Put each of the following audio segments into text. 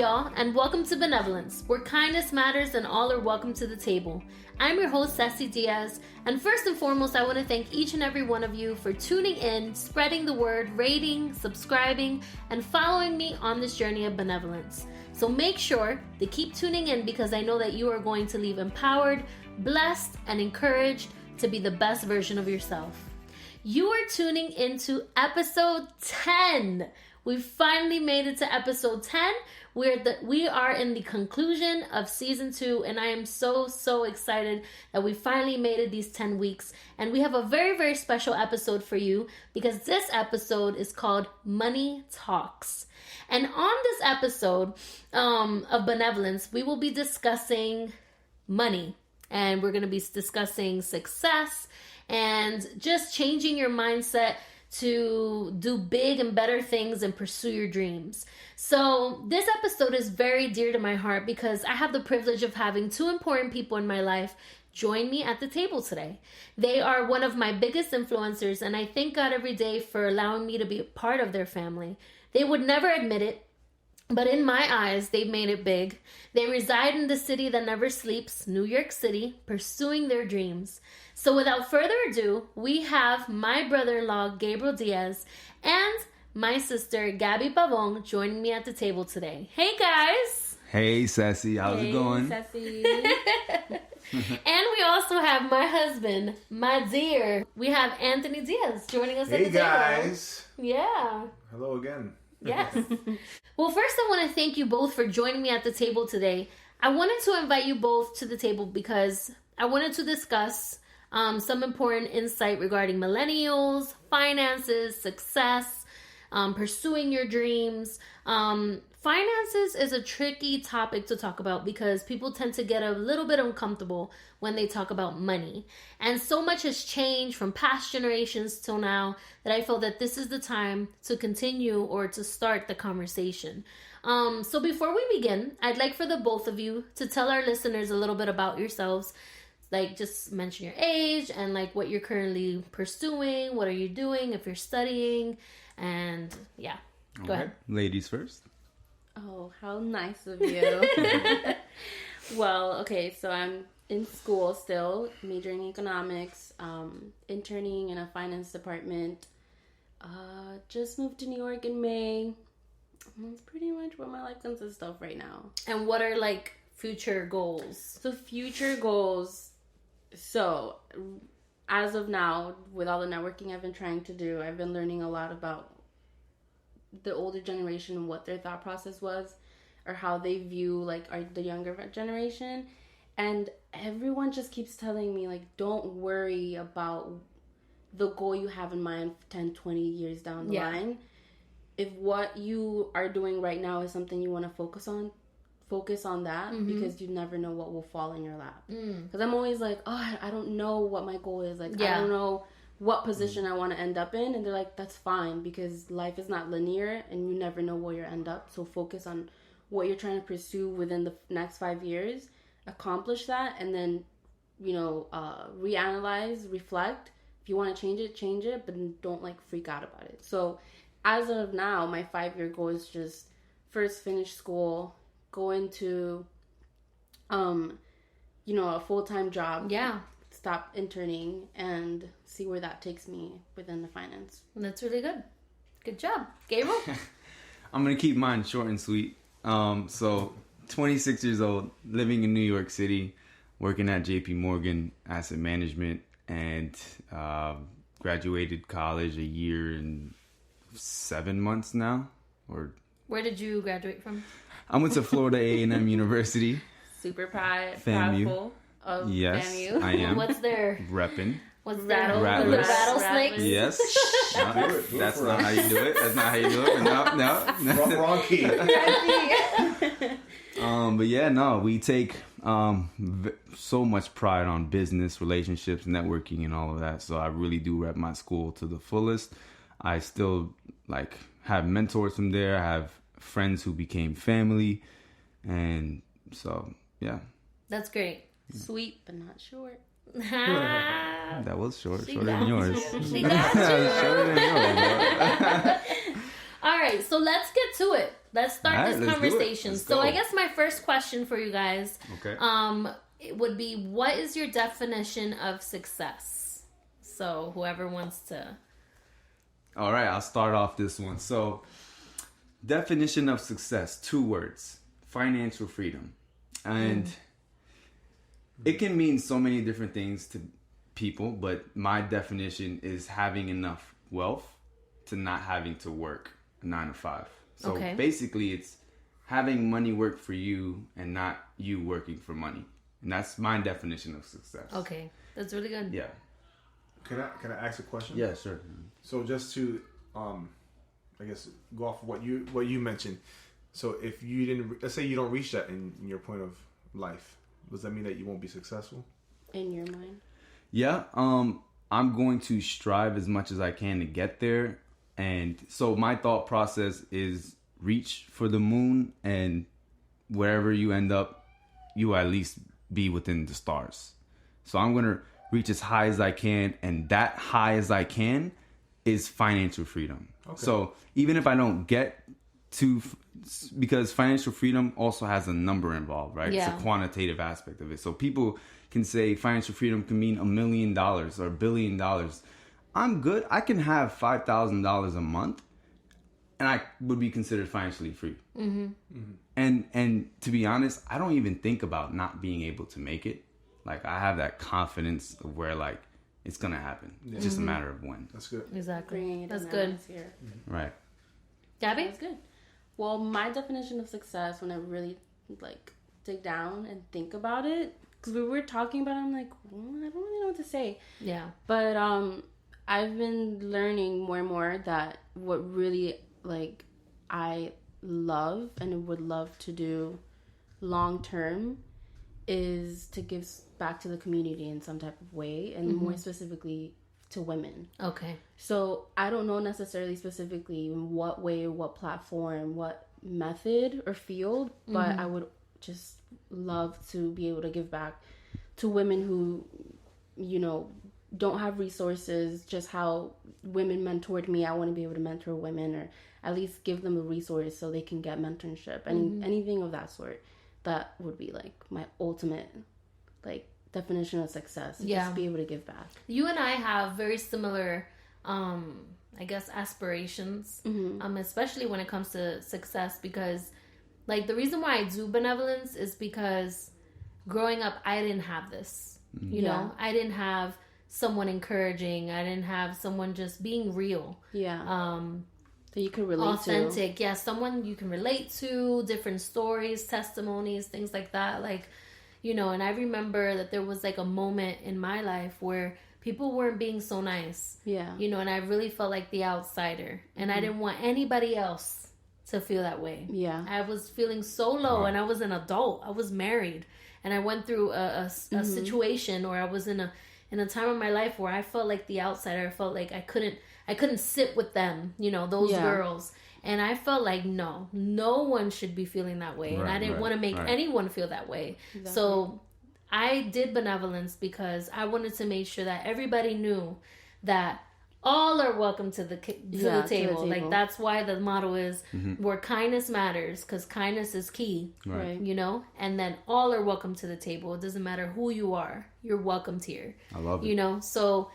y'all, and welcome to Benevolence, where kindness matters and all are welcome to the table. I'm your host, S2.E10 Diaz, and first and foremost, I want to thank each and every one of you for tuning in, spreading the word, rating, subscribing, and following me on this journey of benevolence. So make sure to keep tuning in because I know that you are going to leave empowered, blessed, and encouraged to be the best version of yourself. You are tuning into episode 10. We finally made it to episode 10. We are in the conclusion of season 2, and I am so excited that we finally made it these 10 weeks. And we have a very special episode for you because this episode is called Money Talks. And on this episode of Benevolence, we will be discussing money, and we're going to be discussing success and just changing your mindset to do big and better things and pursue your dreams. So this episode is very dear to my heart because I have the privilege of having two important people in my life join me at the table today. They are one of my biggest influencers, and I thank God every day for allowing me to be a part of their family. They would never admit it, but in my eyes, they've made it big. They reside in the city that never sleeps, New York City, pursuing their dreams. So without further ado, we have my brother-in-law, Gabriel Diaz, and my sister, Gaby Pavon, joining me at the table today. Hey, guys. Hey, Sassy. How's it going? Sassy. And we also have my husband, my dear. We have Anthony Diaz joining us at the table. Hey, guys. Yeah. Hello again. Yes. Well, first I want to thank you both for joining me at the table today. I wanted to invite you both to the table because I wanted to discuss some important insight regarding millennials, finances, success, pursuing your dreams. Finances is a tricky topic to talk about because people tend to get a little bit uncomfortable when they talk about money. And so much has changed from past generations till now that I feel that this is the time to continue or to start the conversation. So before we begin, I'd like for the both of you to tell our listeners a little bit about yourselves. Like, just mention your age and like what you're currently pursuing. What are you doing if you're studying? And yeah, go ahead. Ladies first. Oh, how nice of you. Well, okay, so I'm in school still, majoring in economics, interning in a finance department. Just moved to New York in May. That's pretty much what my life consists of right now. And what are like future goals? So future goals. So as of now, with all the networking I've been trying to do, I've been learning a lot about the older generation and what their thought process was or how they view like the younger generation. And everyone just keeps telling me like, don't worry about the goal you have in mind 10, 20 years down the line. If what you are doing right now is something you want to focus on that because you never know what will fall in your lap. Because I'm always like, oh, I don't know what my goal is. Like, I don't know what position I want to end up in. And they're like, that's fine because life is not linear and you never know where you end up. So focus on what you're trying to pursue within the next 5 years, accomplish that, and then, reanalyze, reflect. If you want to change it, but don't like freak out about it. So as of now, my 5-year goal is just first finish school, go into, a full-time job. Yeah. Stop interning and see where that takes me within the finance. That's really good. Good job. Gabriel? I'm going to keep mine short and sweet. So 26 years old, living in New York City, working at JP Morgan Asset Management, and graduated college a year and 7 months now. Where did you graduate from? I went to Florida A&M University. Super proudful of FAMU. I am. What's their... Reppin'. What's that? The rattlesnakes? Yes. No, that's not how you do it. That's not how you do it. No. Wrong key. But yeah, no, we take so much pride on business, relationships, networking, and all of that. So I really do rep my school to the fullest. I still have mentors from there. I have friends who became family, and so yeah. That's great. Sweet but not short. That was shorter than yours. She got you. Shorter than yours. All right, so let's get to it. Let's start All right, this let's do it. conversation. Let's So go. I guess my first question for you guys, Okay. it would be, what is your definition of success? So whoever wants to. All right, I'll start off this one. So, definition of success, 2 words: financial freedom. And it can mean so many different things to people, but my definition is having enough wealth to not having to work a 9 to 5. So Okay. basically it's having money work for you and not you working for money. And that's my definition of success. Okay, that's really good. Yeah. Can I ask a question? Yeah, sure. So just to, I guess, go off of what you mentioned. So if you didn't, let's say you don't reach that in your point of life, does that mean that you won't be successful? In your mind? Yeah, I'm going to strive as much as I can to get there. And so my thought process is reach for the moon, and wherever you end up, you at least be within the stars. So I'm going to reach as high as I can, and that high as I can is financial freedom. Okay. So even if I don't get to, because financial freedom also has a number involved, right? Yeah. It's a quantitative aspect of it. So people can say financial freedom can mean $1 million or $1 billion. I'm good. I can have $5,000 a month, and I would be considered financially free. Mm-hmm. Mm-hmm. And to be honest, I don't even think about not being able to make it. Like, I have that confidence of where, like, it's gonna happen. Yeah. It's just a matter of when. That's good. Exactly. Bringing it That's in good. atmosphere. Right. Gabby? That's good. Well, my definition of success, when I really like dig down and think about it, because we were talking about it, I'm like, well, I don't really know what to say. Yeah. But I've been learning more and more that what really like I love and would love to do long term is to give back to the community in some type of way, and more specifically to women. Okay. So I don't know necessarily specifically in what way, what platform, what method or field, but I would just love to be able to give back to women who, you know, don't have resources. Just how women mentored me, I want to be able to mentor women, or at least give them a resource so they can get mentorship, anything of that sort. That would be like my ultimate like definition of success. Yeah. Just be able to give back. You and I have very similar, I guess, aspirations, especially when it comes to success, because like the reason why I do Benevolence is because growing up, I didn't have this, you know, I didn't have someone encouraging. I didn't have someone just being real. Yeah. That you could relate authentic. Yeah, someone you can relate to, different stories, testimonies, things like that. Like, you know, and I remember that there was like a moment in my life where people weren't being so nice. Yeah. You know, and I really felt like the outsider. And I didn't want anybody else to feel that way. Yeah. I was feeling so low, and I was an adult. I was married. And I went through a situation, or I was in a time of my life where I felt like the outsider. I felt like I couldn't sit with them, you know, those girls. And I felt like, no one should be feeling that way. And I didn't want to make anyone feel that way. Exactly. So I did Benevolence because I wanted to make sure that everybody knew that all are welcome to the table. Like, that's why the motto is where kindness matters, because kindness is key, right? You know, and then all are welcome to the table. It doesn't matter who you are. You're welcomed here. I love it. You know, so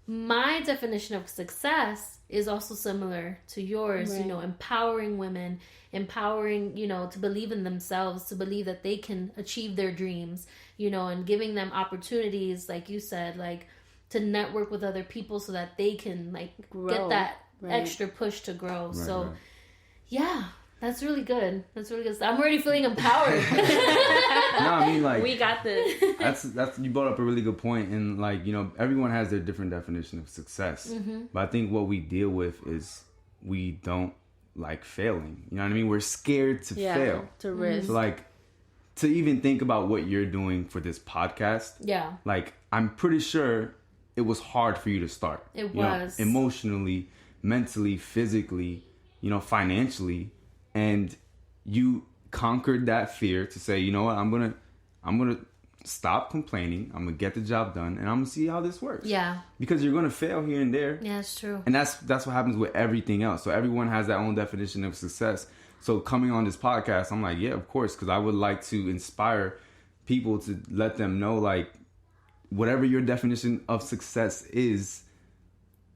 my definition of success is also similar to yours, you know, empowering women, you know, to believe in themselves, to believe that they can achieve their dreams, you know, and giving them opportunities, like you said, like to network with other people so that they can like get that extra push to grow. Yeah, that's really good. That's really good. I'm already feeling empowered. No, I mean, like, we got this. That's you brought up a really good point, and like, you know, everyone has their different definition of success. But I think what we deal with is we don't like failing. You know what I mean? We're scared to fail, to risk. So like, to even think about what you're doing for this podcast. Yeah. Like, I'm pretty sure it was hard for you to start. It was. Emotionally, mentally, physically, you know, financially. And you conquered that fear to say, you know what, I'm gonna stop complaining. I'm gonna get the job done, and I'm gonna see how this works. Yeah. Because you're gonna fail here and there. Yeah, it's true. And that's what happens with everything else. So everyone has their own definition of success. So coming on this podcast, I'm like, yeah, of course, because I would like to inspire people to let them know, like, whatever your definition of success is,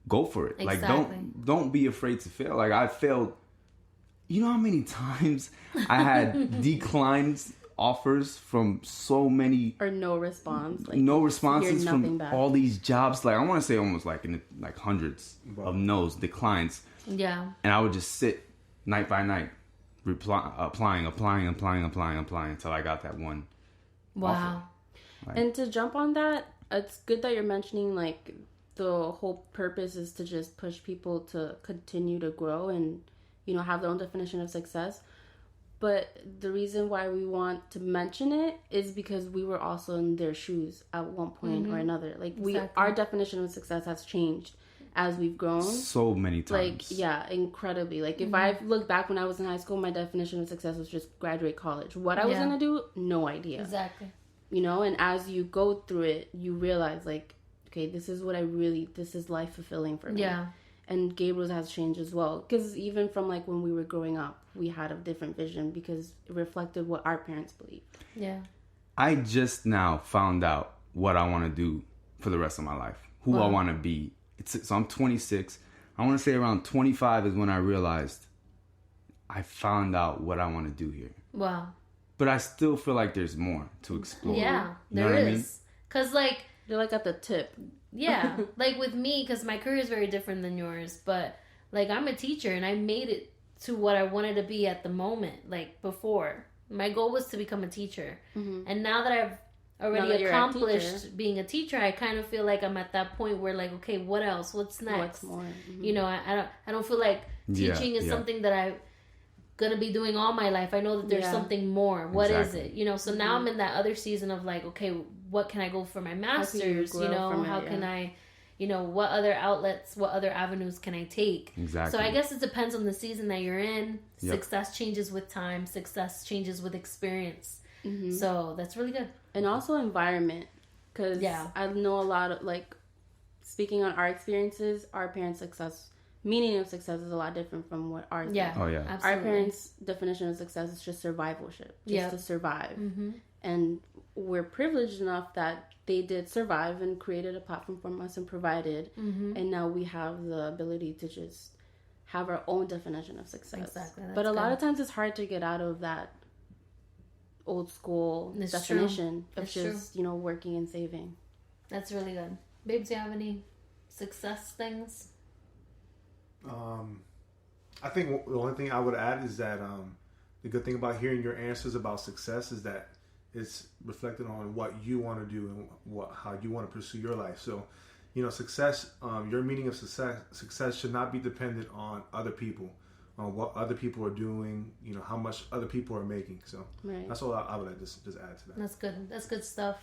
go for it. Exactly. Like, don't be afraid to fail. Like, I failed. You know how many times I had declined offers from so many, or no response, like no responses from back. all these jobs. Like, I want to say almost like in like hundreds of no's, declines. Yeah. And I would just sit night by night, applying until I got that one. Wow. Like, and to jump on that, it's good that you're mentioning, like, the whole purpose is to just push people to continue to grow and, you know, have their own definition of success. But the reason why we want to mention it is because we were also in their shoes at one point or another. Like, our definition of success has changed as we've grown. So many times. Like, yeah, incredibly. Like, if I look back when I was in high school, my definition of success was just graduate college. What I was going to do, no idea. Exactly. You know, and as you go through it, you realize, like, okay, this is life fulfilling for me. Yeah. And Gabriel's has changed as well. Because even from, like, when we were growing up, we had a different vision because it reflected what our parents believed. Yeah. I just now found out what I want to do for the rest of my life. Who I want to be. So I'm 26. I want to say around 25 is when I realized I found out what I want to do here. Wow. But I still feel like there's more to explore. Yeah, You know there what I mean? is. Because, like... They're, like, at the tip. Yeah. Like, with me, because my career is very different than yours. But, like, I'm a teacher, and I made it to what I wanted to be at the moment. Like, before. My goal was to become a teacher. Mm-hmm. And now that I've already accomplished being a teacher, I kind of feel like I'm at that point where, like, okay, what else? What's next? What's more? Mm-hmm. You know, I don't feel like teaching is something that I'm gonna be doing all my life. I know that there's something more. What is it? You know, so now I'm in that other season of, like, okay, what can I go for my master's? You know, how can I, you know, what other outlets, what other avenues can I take? Exactly. So I guess it depends on the season that you're in. Success changes with time. Success changes with experience. Mm-hmm. So that's really good. And also environment. Because I know a lot of, like, speaking on our experiences, our parents' meaning of success is a lot different from what ours is. Oh, yeah. Absolutely. Our parents' definition of success is just survivalship. Just to survive. Mm-hmm. And we're privileged enough that they did survive and created a platform for us and provided. Mm-hmm. And now we have the ability to just have our own definition of success. Exactly. But a lot of times it's hard to get out of that old school definition of just, you know, working and saving. That's really good. Babe, do you have any success things? I think the only thing I would add is that the good thing about hearing your answers about success is that it's reflected on what you want to do and how you want to pursue your life. So, you know, success, your meaning of success should not be dependent on other people, on what other people are doing, you know, how much other people are making. So that's all I would like to just add to that. That's good. That's good stuff.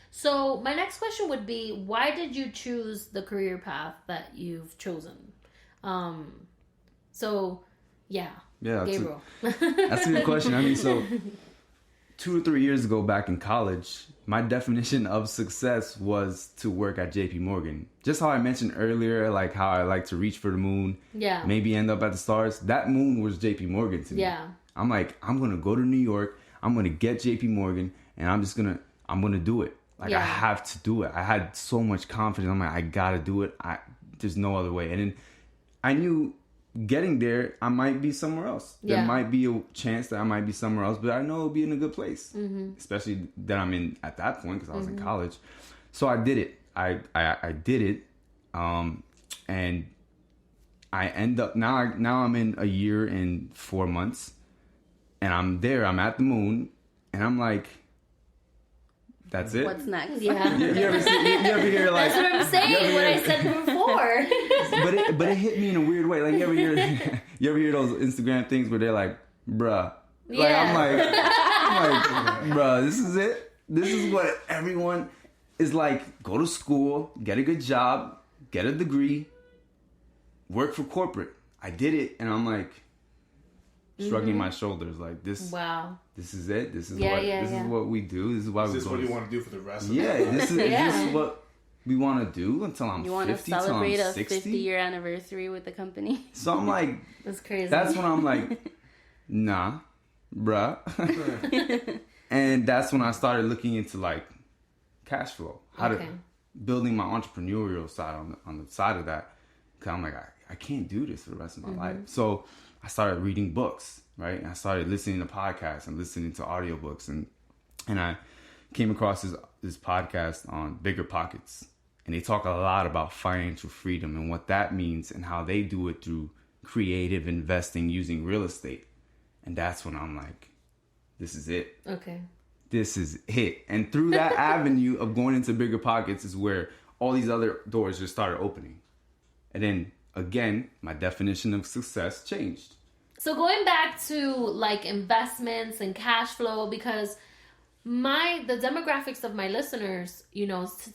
So my next question would be, why did you choose the career path that you've chosen? Gabriel. That's a good question. I mean, so 2 or 3 years ago back in college, my definition of success was to work at JP Morgan. Just how I mentioned earlier, like how I like to reach for the moon, maybe end up at the stars. That moon was JP Morgan to me. Yeah. I'm like, I'm going to go to New York. I'm going to get JP Morgan and I'm going to do it. Like, I have to do it. I had so much confidence. I'm like, I got to do it. There's no other way. And then I knew getting there, I might be somewhere else. There might be a chance that I might be somewhere else, but I know it'll be in a good place. Mm-hmm. Especially that I'm in at that point because I was in college. So I did it. I did it. And I end up, now I'm in a year and 4 months. And I'm there. I'm at the moon. And I'm like, that's it. What's next? Yeah. You ever hear like... That's what I'm saying, what I said before. but it hit me in a weird way. Like, you ever hear those Instagram things where they're like, bruh. Like, I'm like, bruh, this is it? This is what everyone is like. Go to school, get a good job, get a degree, work for corporate. I did it, and I'm like, shrugging my shoulders like this. Wow. This is it. This is is what we do. This is why Is we this go what to you want to do for the rest of this is what we want to do until I'm 50, You want to till I'm celebrate a 60. 50-year anniversary with the company? So I'm like, That's crazy. that's when I'm like, nah, bruh. And that's when I started looking into like cash flow, building my entrepreneurial side on the side of that. Cause I'm like, I can't do this for the rest of my life. So I started reading books, right? And I started listening to podcasts and listening to audiobooks, and I came across this podcast on Bigger Pockets, and they talk a lot about financial freedom and what that means and how they do it through creative investing using real estate. And that's when I'm like, this is it. Okay. This is it. And through that avenue of going into Bigger Pockets is where all these other doors just started opening. And then again, my definition of success changed. So going back to like investments and cash flow, because the demographics of my listeners,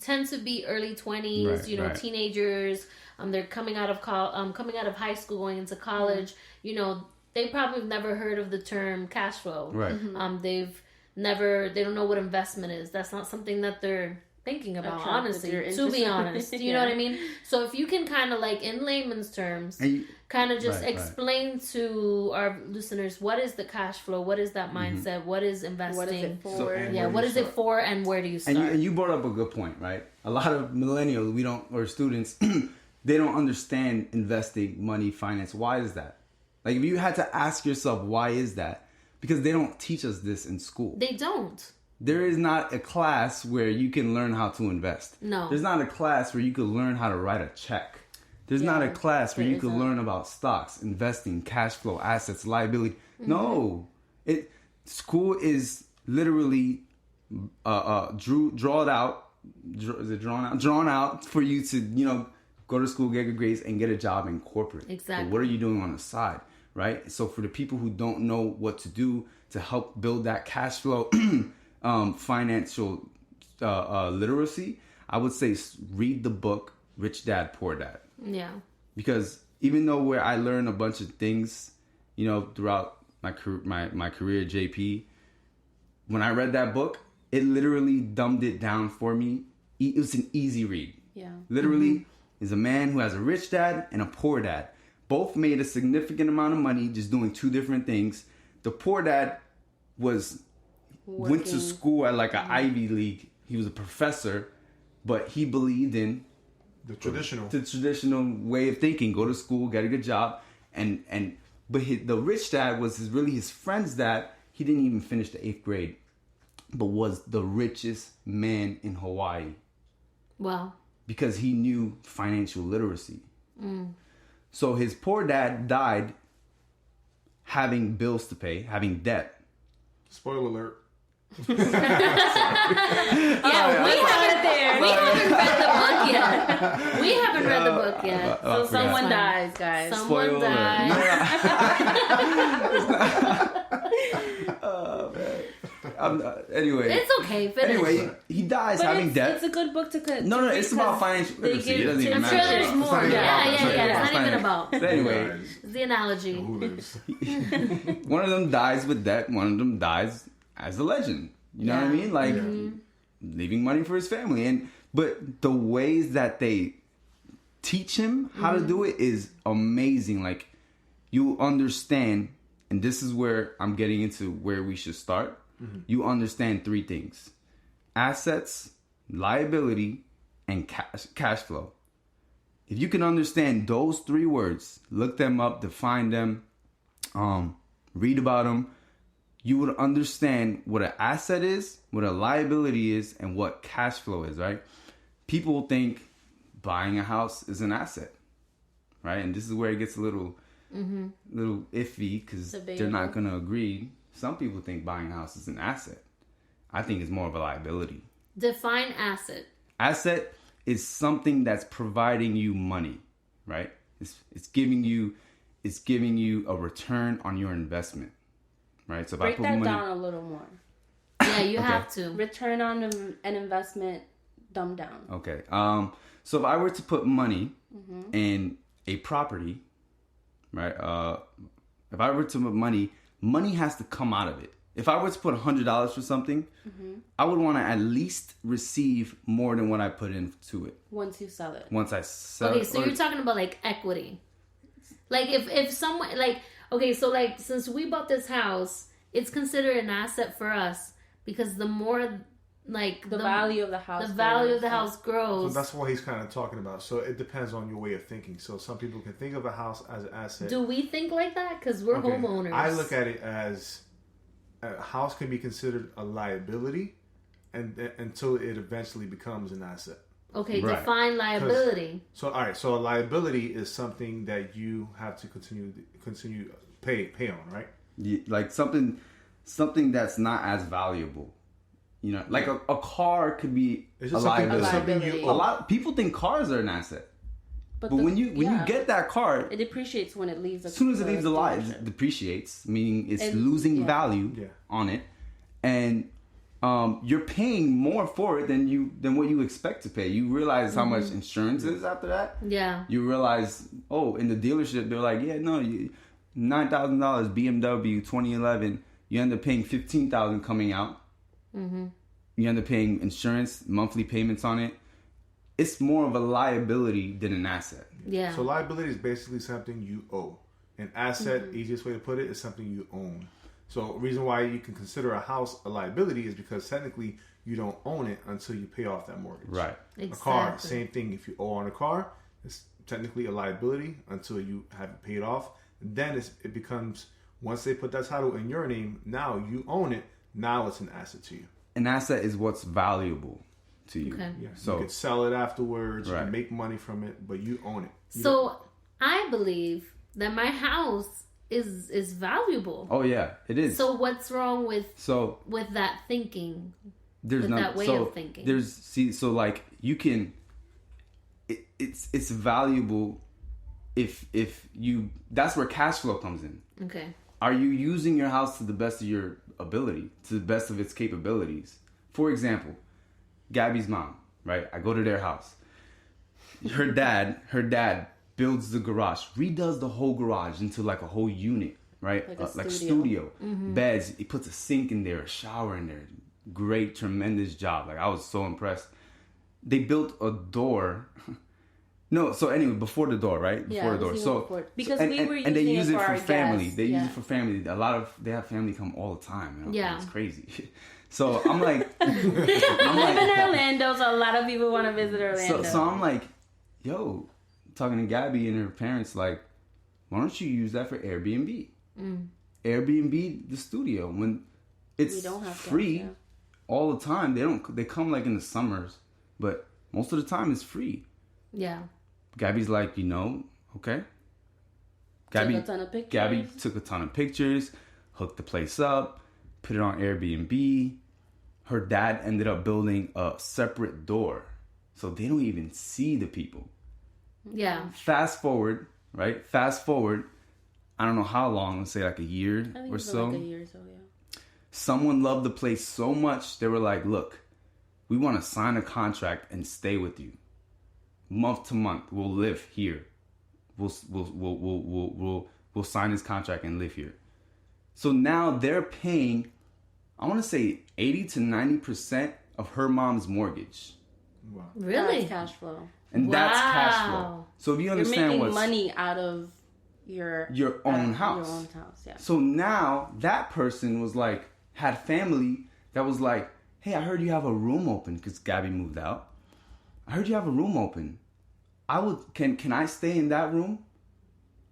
tend to be early 20s, right. teenagers. They're coming out of high school, going into college. They probably have never heard of the term cash flow. Right. They don't know what investment is. That's not something that they're thinking about, honestly, to be honest. You know what I mean? So if you can kind of like in layman's terms, kind of just explain to our listeners, what is the cash flow? What is that mindset? What is investing? What is it for? What is it for and where do you start? And you brought up a good point, right? A lot of millennials, or students, they don't understand investing, money, finance. Why is that? Like if you had to ask yourself, why is that? Because they don't teach us this in school. They don't. There is not a class where you can learn how to invest. No. There's not a class where you can learn how to write a check. There's not a class where you can learn about stocks, investing, cash flow, assets, liability. Mm-hmm. No. School is literally drawn out for you to, go to school, get good grades, and get a job in corporate. Exactly. But what are you doing on the side, right? So for the people who don't know what to do to help build that cash flow, financial literacy, I would say read the book Rich Dad, Poor Dad. Yeah. Because even though where I learned a bunch of things, throughout my career at JP, when I read that book, it literally dumbed it down for me. It was an easy read. Yeah. Literally, is a man who has a rich dad and a poor dad. Both made a significant amount of money just doing two different things. The poor dad went to school at like an Ivy League. He was a professor, but he believed in the traditional way of thinking. Go to school, get a good job, but the rich dad was really his friend's dad. He didn't even finish the 8th grade, but was the richest man in Hawaii. Wow. Because he knew financial literacy. So his poor dad died having bills to pay, having debt. Spoiler alert. We haven't read the book yet. So someone dies, guys. Someone dies. Oh, man. Anyway. It's okay. Finish. Anyway, he dies having debt. It's a good book to cut. No, it's about financial literacy. It doesn't even matter. I'm sure there's more. Yeah. It's not even about. But anyway. It's the analogy. One of them dies with debt. One of them dies as a legend. You know what I mean? Like, leaving money for his family. But the ways that they teach him how to do it is amazing. Like, you understand, and this is where I'm getting into where we should start. You understand 3 things: assets, liability, and cash flow. If you can understand those 3 words, look them up, define them, read about them, you would understand what an asset is, what a liability is, and what cash flow is, right? People think buying a house is an asset, right? And this is where it gets a little iffy because they're not going to agree. Some people think buying a house is an asset. I think it's more of a liability. Define asset. Asset is something that's providing you money, right? It's giving you a return on your investment, right? So if break I put that money down a little more. Yeah, you have to. Return on an investment, dumb down. Okay. So if I were to put money in a property, right? if I were to put money has to come out of it. If I were to put $100 for something, I would want to at least receive more than what I put into it. Once you sell it. Once I sell it. Okay, so you're talking about like equity. Like if someone like, okay, so like since we bought this house, it's considered an asset for us because the more like the value of the house, grows. So that's what he's kind of talking about. So it depends on your way of thinking. So some people can think of a house as an asset. Do we think like that? Because we're homeowners. I look at it as a house can be considered a liability, and until it eventually becomes an asset. Okay, right. Define liability. So all right, so a liability is something that you have to continue pay on, right? Yeah, like something that's not as valuable. You know, like a car could be a liability. A lot of people think cars are an asset, but when you get that car, it depreciates when it leaves. As soon as it leaves the lot, it depreciates, meaning it's losing value on it, and you're paying more for it than what you expect to pay. You realize how much insurance is after that. Yeah. You realize, in the dealership they're like, $9,000 BMW 2011. You end up paying $15,000 coming out. Mm-hmm. You end up paying insurance, monthly payments on it. It's more of a liability than an asset. Yeah. So liability is basically something you owe. An asset, easiest way to put it, is something you own. So the reason why you can consider a house a liability is because technically you don't own it until you pay off that mortgage. Right. Exactly. A car, same thing. If you owe on a car, it's technically a liability until you have it paid off. Then it becomes, once they put that title in your name, now you own it. Now it's an asset to you. An asset is what's valuable to you. Okay. Yeah. So you could sell it afterwards. Right. You can make money from it, but you own it. I believe that my house is valuable. Oh yeah, it is. So what's wrong with that thinking? That way of thinking. You can. It's valuable if you. That's where cash flow comes in. Okay. Are you using your house to the best of your ability, to the best of its capabilities? For example, Gaby's mom, right? I go to their house. Her dad builds the garage, redoes the whole garage into like a whole unit, right? Like a studio. Mm-hmm. Beds. He puts a sink in there, a shower in there. Great, tremendous job. Like I was so impressed. They built a door. No, so anyway, before the door, right? Yeah, before the door. Because we were using they use it for family. Guests. They use it for family. They have family come all the time. You know? Yeah, it's crazy. So I'm like, live in Orlando, so a lot of people want to visit Orlando. So I'm like, talking to Gaby and her parents, like, why don't you use that for Airbnb? Airbnb the studio when it's free all the time. They come like in the summers, but most of the time it's free. Yeah. Gaby's like, okay. Took a ton of pictures. Gaby took a ton of pictures, hooked the place up, put it on Airbnb. Her dad ended up building a separate door, so they don't even see the people. Yeah. Fast forward. I don't know how long. Let's say like a year or so. Like a year or so, yeah. Someone loved the place so much they were like, "Look, we want to sign a contract and stay with you, month to month. We'll live here. We'll sign this contract and live here." So now they're paying, I want to say 80 to 90% of her mom's mortgage. Wow. Really? That's cash flow. And that's cash flow. So if you understand you're making money out of your own house. Your own house, yeah. So now that person was like, had family that was like, "Hey, I heard you have a room open," because Gaby moved out. "I heard you have a room open. Can I stay in that room?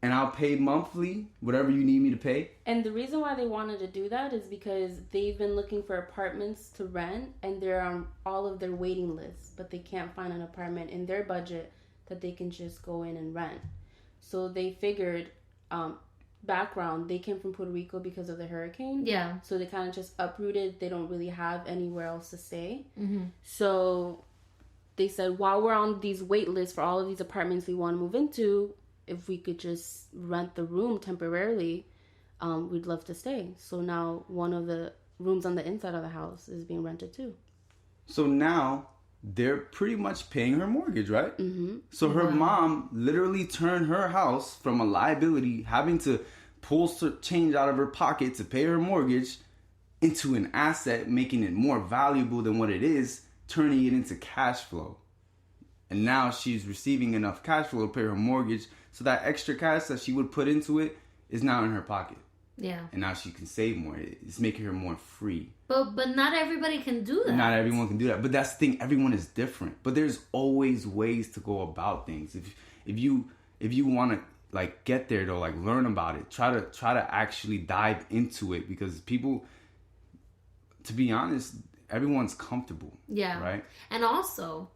And I'll pay monthly, whatever you need me to pay." And the reason why they wanted to do that is because they've been looking for apartments to rent, and they're on all of their waiting lists, but they can't find an apartment in their budget that they can just go in and rent. So they figured, background, they came from Puerto Rico because of the hurricane. Yeah. So they kind of just uprooted. They don't really have anywhere else to stay. Mm-hmm. So they said, while we're on these wait lists for all of these apartments we want to move into, if we could just rent the room temporarily, we'd love to stay. So now one of the rooms on the inside of the house is being rented too. So now they're pretty much paying her mortgage, right? Mm-hmm. So her mom literally turned her house from a liability, having to pulls change out of her pocket to pay her mortgage into an asset, making it more valuable than what it is, turning it into cash flow. And now she's receiving enough cash flow to pay her mortgage, so that extra cash that she would put into it is now in her pocket. Yeah. And now she can save more. It's making her more free. But not everybody can do that. Not everyone can do that. But that's the thing. Everyone is different. But there's always ways to go about things. If you want to like get there though, like learn about it. Try to actually dive into it, because people, to be honest, everyone's comfortable. Yeah. Right. And also,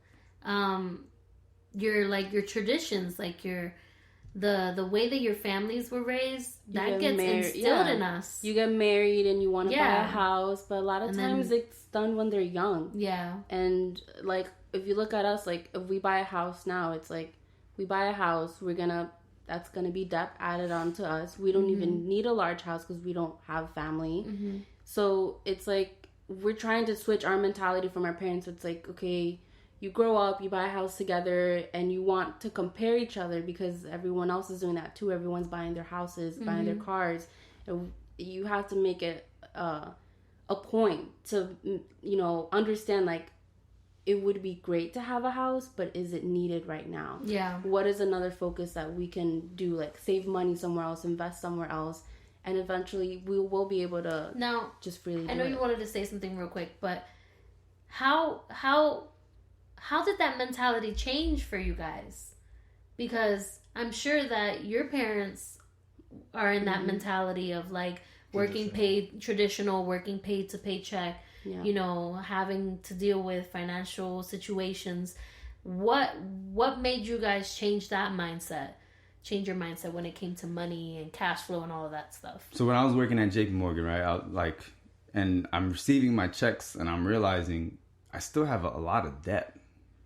your traditions, like the way that your families were raised, that gets instilled in us. You get married and you want to buy a house, but a lot of times it's done when they're young. Yeah. And like, if you look at us, like if we buy a house now, it's like we buy a house, that's gonna be debt added on to us. We don't even need a large house because we don't have family. So it's like we're trying to switch our mentality from our parents. It's like, okay, you grow up, you buy a house together, and you want to compare each other because everyone else is doing that too. Everyone's buying their houses, buying their cars. And you have to make it a point to, understand, like, it would be great to have a house, but is it needed right now? Yeah. What is another focus that we can do? Like, save money somewhere else, invest somewhere else, and eventually we will be able to just freely do it. I know you wanted to say something real quick, but how did that mentality change for you guys? Because I'm sure that your parents are in that mentality of like working paid to paycheck, having to deal with financial situations. What made you guys change your mindset when it came to money and cash flow and all of that stuff? So when I was working at JP Morgan, right, and I'm receiving my checks and I'm realizing I still have a lot of debt.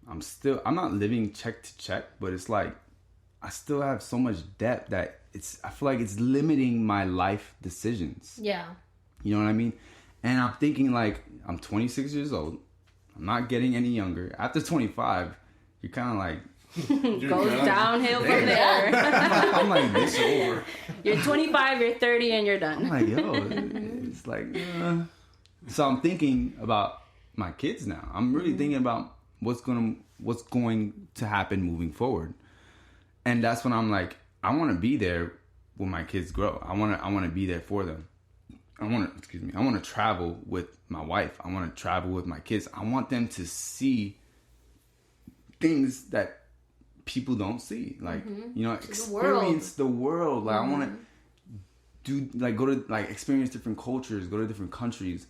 I'm not living check to check, but it's like I still have so much debt that I feel like it's limiting my life decisions. Yeah. You know what I mean? And I'm thinking, like, I'm 26 years old. I'm not getting any younger. After 25, you're kind of like... Goes downhill from there. I'm like, this over. You're 25, you're 30, and you're done. I'm like, yo, it's like... So I'm thinking about my kids now. I'm really thinking about what's going to happen moving forward. And that's when I'm like, I want to be there when my kids grow. I want to be there for them. I want to travel with my wife. I want to travel with my kids. I want them to see things that people don't see. Like, experience the world. Like, I want to go to experience different cultures, go to different countries.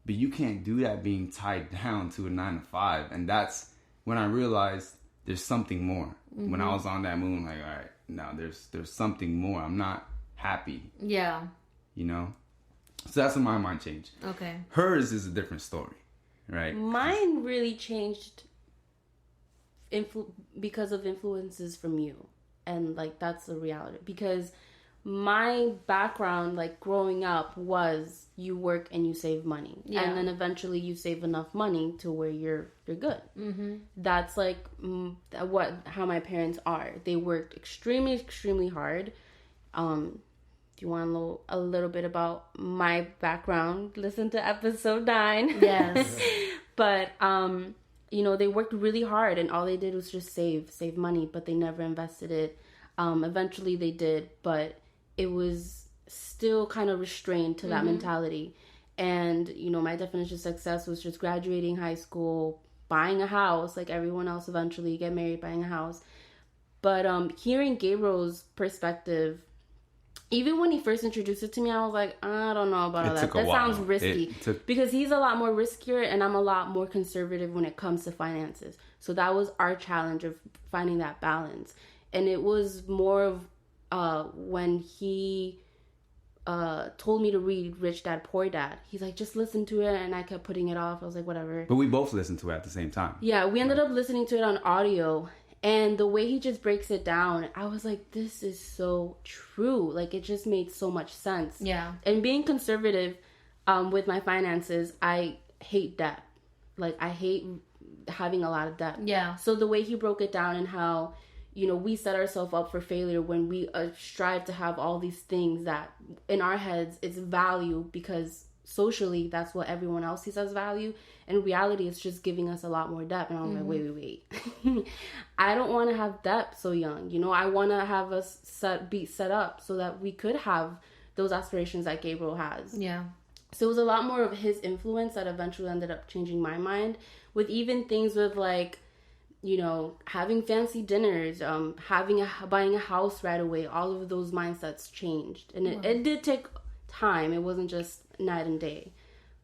But you can't do that being tied down to a 9 to 5. And that's when I realized there's something more. When I was on that moon, like, all right, now there's something more. I'm not happy. Yeah. So that's when my mind changed. Okay. Hers is a different story, right? Mine really changed because of influences from you. And, like, that's the reality. Because my background, like, growing up was you work and you save money. Yeah. And then eventually you save enough money to where you're good. That's, like, how my parents are. They worked extremely, extremely hard. If you want to know a little bit about my background, listen to episode 9. Yes. But, they worked really hard and all they did was just save money, but they never invested it. Eventually they did, but it was still kind of restrained to that mentality. And, my definition of success was just graduating high school, buying a house, like everyone else eventually, get married, buying a house. But hearing Gabriel's perspective, even when he first introduced it to me, I was like, I don't know about all that. That sounds risky. Because he's a lot more riskier and I'm a lot more conservative when it comes to finances. So that was our challenge of finding that balance. And it was more of when he told me to read Rich Dad, Poor Dad. He's like, just listen to it. And I kept putting it off. I was like, whatever. But we both listened to it at the same time. Yeah, we ended up listening to it on audio. And the way he just breaks it down, I was like, this is so true. Like, it just made so much sense. Yeah. And being conservative with my finances, I hate debt. Like, I hate having a lot of debt. Yeah. So the way he broke it down and how, you know, we set ourselves up for failure when we strive to have all these things that in our heads it's value, because socially that's what everyone else sees as value. In reality, it's just giving us a lot more debt. And I'm like, wait. I don't want to have debt so young. You know, I want to have us be set up so that we could have those aspirations that Gabriel has. Yeah. So it was a lot more of his influence that eventually ended up changing my mind, with even things with like, you know, having fancy dinners, buying a house right away. All of those mindsets changed, and it did take time. It wasn't just night and day,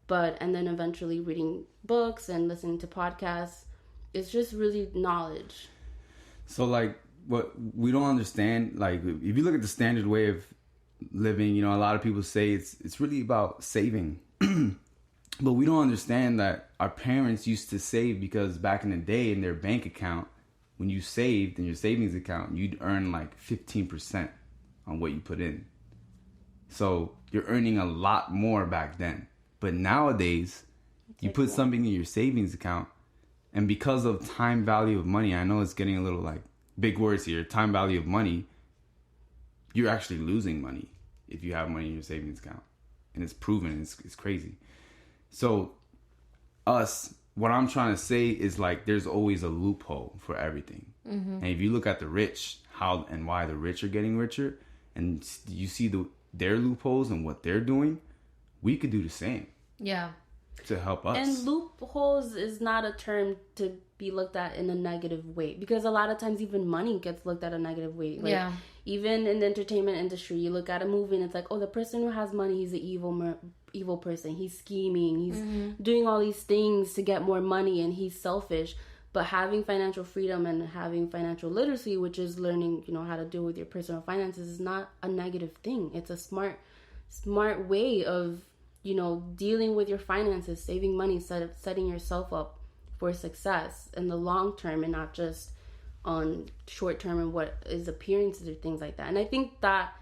and then eventually reading books and listening to podcasts. It's just really knowledge. So like, what we don't understand, like if you look at the standard way of living, you know, a lot of people say it's really about saving. But we don't understand that our parents used to save because back in the day in their bank account, when you saved in your savings account, you'd earn like 15% on what you put in. So you're earning a lot more back then. But nowadays, you put something in your savings account, and because of time value of money, I know it's getting a little like big words here, time value of money, you're actually losing money if you have money in your savings account. And it's proven, it's crazy. So what I'm trying to say is like there's always a loophole for everything. And if you look at the rich, how and why the rich are getting richer, and you see their loopholes and what they're doing, we could do the same. Yeah. To help us. And loopholes is not a term to be looked at in a negative way, because a lot of times even money gets looked at a negative way. Like, yeah. Even in the entertainment industry, you look at a movie and it's like, oh, the person who has money, he's the evil person. He's scheming. He's doing all these things to get more money, and he's selfish. But having financial freedom and having financial literacy, which is learning, you know, how to deal with your personal finances, is not a negative thing. It's a smart way of, you know, dealing with your finances, saving money, setting yourself up for success in the long term, and not just on short term and what is appearances or things like that. And I think that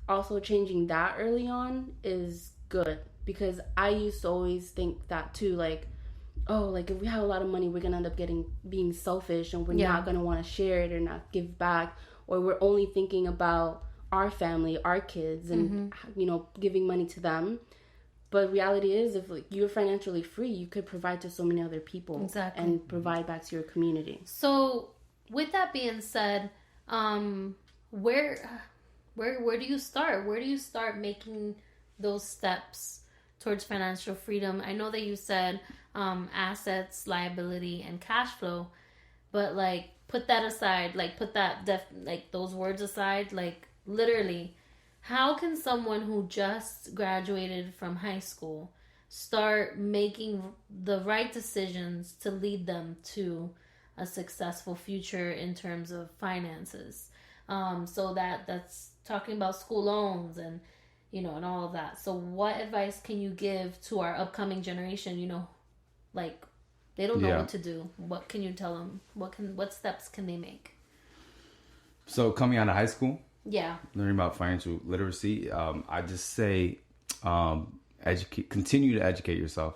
also changing that early on is good, because I used to always think that too, like, oh, like if we have a lot of money, we're gonna end up being selfish, and we're not gonna want to share it or not give back, or we're only thinking about our family, our kids, and you know, giving money to them. But reality is, if like you're financially free, you could provide to so many other people and provide back to your community. So with that being said, where do you start? Where do you start making those steps towards financial freedom? I know that you said assets, liability, and cash flow, but like put that aside, like put that like those words aside, like literally, how can someone who just graduated from high school start making the right decisions to lead them to a successful future in terms of finances? So that's talking about school loans and, you know, and all of that. So what advice can you give to our upcoming generation? You know, like they don't know what to do. What can you tell them? What steps can they make? So coming out of high school, learning about financial literacy, I just say continue to educate yourself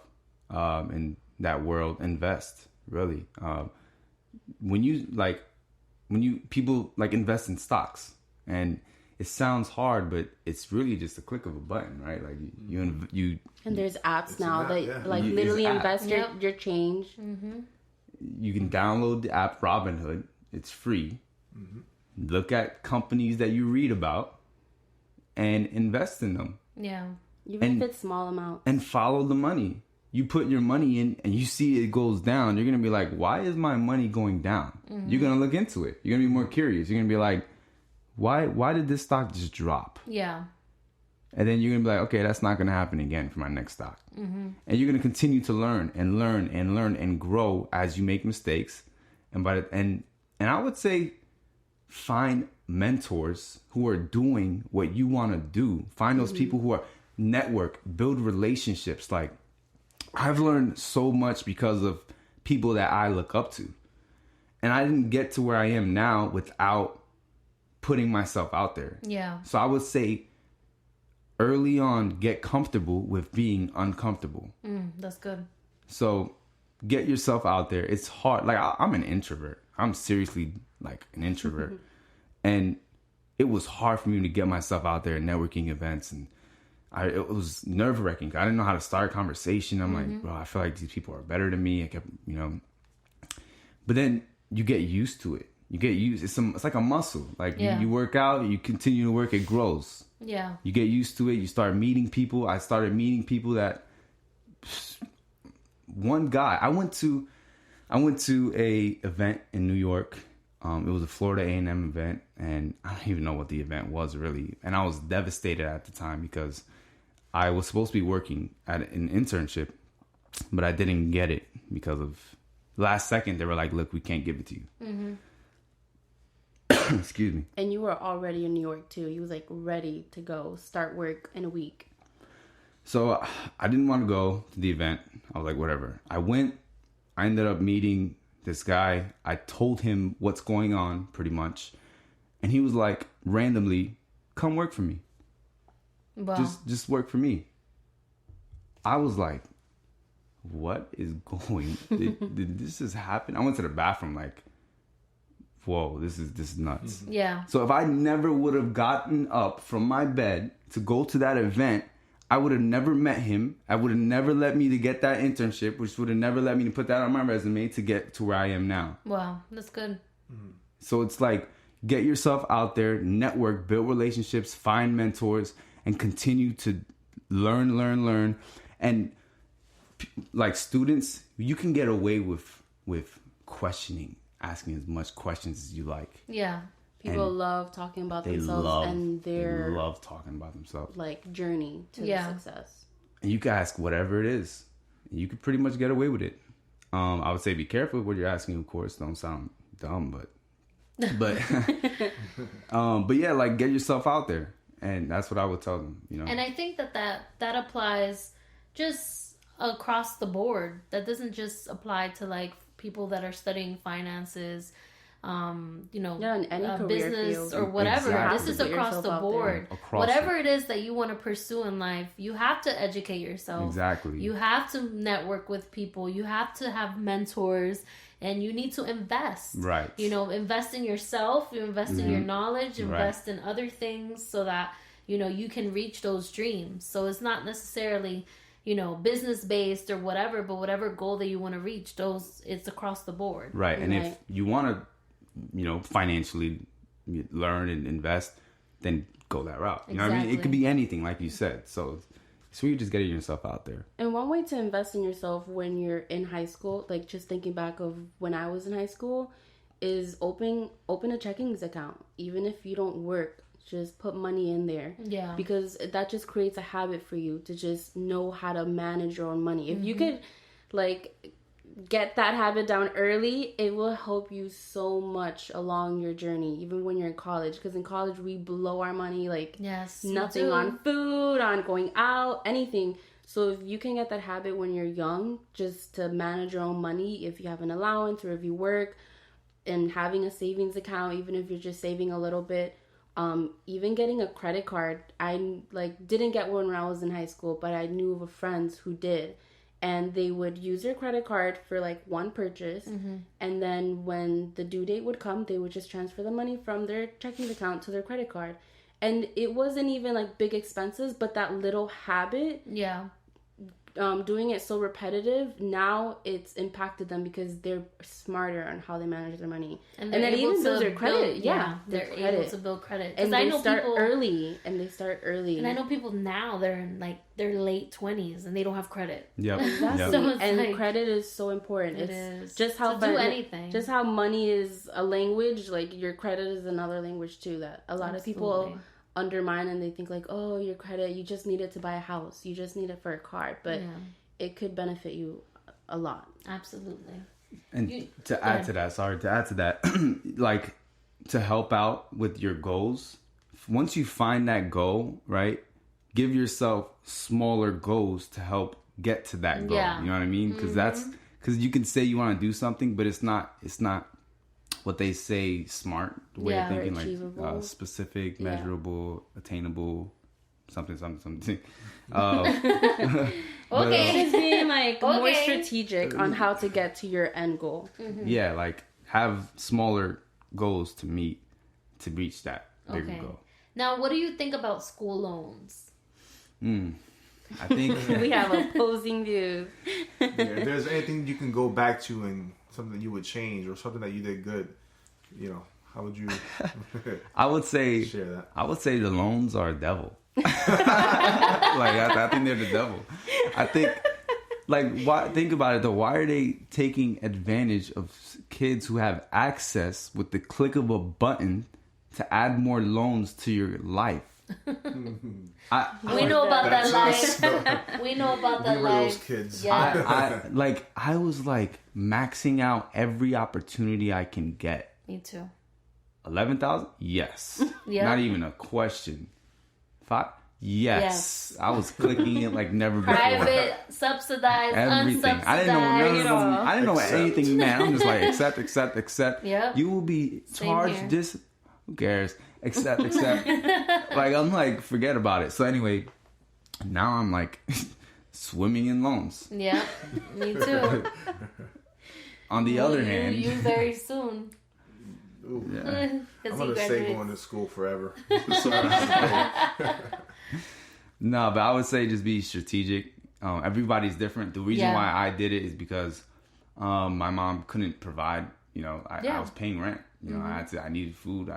in that world. Invest, really. When people invest in stocks, and it sounds hard, but it's really just a click of a button, right? Like you and there's apps now that literally invest your change. You can download the app Robinhood. It's free. Look at companies that you read about and invest in them. Yeah. Even if it's small amount. And follow the money. You put your money in and you see it goes down. You're going to be like, why is my money going down? You're going to look into it. You're going to be more curious. You're going to be like, why did this stock just drop? Yeah. And then you're going to be like, okay, that's not going to happen again for my next stock. And you're going to continue to learn and grow as you make mistakes. And I would say find mentors who are doing what you want to do. Find those people who are network, build relationships. Like, I've learned so much because of people that I look up to. And I didn't get to where I am now without putting myself out there. Yeah. So I would say early on, get comfortable with being uncomfortable. That's good. So get yourself out there. It's hard. Like, I'm an introvert. I'm seriously like an introvert. And it was hard for me to get myself out there at networking events. And it was nerve-wracking. I didn't know how to start a conversation. I'm like, bro, I feel like these people are better than me. I kept, but then you get used to it. You get used. It's like a muscle. Like you work out, you continue to work, it grows. Yeah. You get used to it. You start meeting people. I started meeting people that one guy, I went to a event in New York. It was a Florida A&M event, and I don't even know what the event was really. And I was devastated at the time because I was supposed to be working at an internship, but I didn't get it because of last second. They were like, look, we can't give it to you. Excuse me. And you were already in New York too. You was like ready to go start work in a week. So I didn't want to go to the event. I was like, whatever. I went. I ended up meeting this guy. I told him what's going on pretty much. And he was like, randomly, come work for me. Wow. Just work for me. I was like, what is going? Did this just happen? I went to the bathroom like, whoa, this is nuts. Yeah. So if I never would have gotten up from my bed to go to that event, I would have never met him. I would have never let me to get that internship, which would have never let me to put that on my resume to get to where I am now. Wow, that's good. So it's like, get yourself out there, network, build relationships, find mentors, and continue to learn. And like students, you can get away with questioning, asking as much questions as you like. Yeah. People love talking about themselves and their they love talking about themselves, like journey to success. And you can ask whatever it is. You can pretty much get away with it. I would say be careful with what you're asking. Of course, don't sound dumb, but yeah, like get yourself out there, and that's what I would tell them. And I think that applies just across the board. That doesn't just apply to like people that are studying finances. In any business or whatever. Exactly. This is across the board. Whatever it is that you want to pursue in life, you have to educate yourself. Exactly. You have to network with people. You have to have mentors, and you need to invest. Right. Invest in yourself. You invest in your knowledge. Invest in other things so that you can reach those dreams. So it's not necessarily business based or whatever, but whatever goal that you want to reach, it's across the board. Right. And if you want to financially learn and invest, then go that route. You know what I mean? It could be anything, like you said. So you're just getting yourself out there. And one way to invest in yourself when you're in high school, like just thinking back of when I was in high school, is open a checkings account. Even if you don't work, just put money in there. Yeah. Because that just creates a habit for you to just know how to manage your own money. If you could get that habit down early, it will help you so much along your journey, even when you're in college. Because in college, we blow our money nothing on food, on going out, anything. So if you can get that habit when you're young, just to manage your own money, if you have an allowance or if you work, and having a savings account, even if you're just saving a little bit, even getting a credit card. I didn't get one when I was in high school, but I knew of friends who did. And they would use their credit card for one purchase. And then when the due date would come, they would just transfer the money from their checking account to their credit card. And it wasn't even big expenses, but that little habit, doing it so repetitive, now it's impacted them because they're smarter on how they manage their money. And then even builds their credit. They're able to build credit. And they start early. And I know people now, they're in their late 20s and they don't have credit. Yep. Exactly. And credit is so important. It is. Just how do anything. Just how money is a language, your credit is another language too, that a lot of people undermine, and they think oh, your credit, you just need it to buy a house, you just need it for a car, but it could benefit you a lot. Absolutely. And to add to that, to help out with your goals, once you find that goal, right, give yourself smaller goals to help get to that goal. You know what I mean? Because because you can say you want to do something, but it's not what they say smart way of thinking, specific, measurable, attainable, something. It is being more strategic on how to get to your end goal. Yeah, have smaller goals to meet to reach that bigger goal. Now, what do you think about school loans? I think we have opposing views. If there's anything you can go back to and something you would change or something that you did good, how would you I would say share that? I would say the loans are a devil. I think they're the devil. I think think about it though. Why are they taking advantage of kids who have access with the click of a button to add more loans to your life? We know about that life. We know about that we were life. those kids. Yeah. I was maxing out every opportunity I can get. Me too. 11,000? Yes. Yeah. Not even a question. 5? Yes. I was clicking it like never before. Private, subsidized, Everything. unsubsidized. I didn't know none of them. I didn't know what anything meant. I'm just like, accept. Yep. You will be charged this. Who cares? Accept. I'm like, forget about it. So anyway, now I'm like swimming in loans. Yeah, me too. On the other hand, you very soon. Ooh. Yeah. I'm gonna stay going to school forever. No, but I would say just be strategic. Everybody's different. The reason why I did it is because my mom couldn't provide. I was paying rent. I needed food.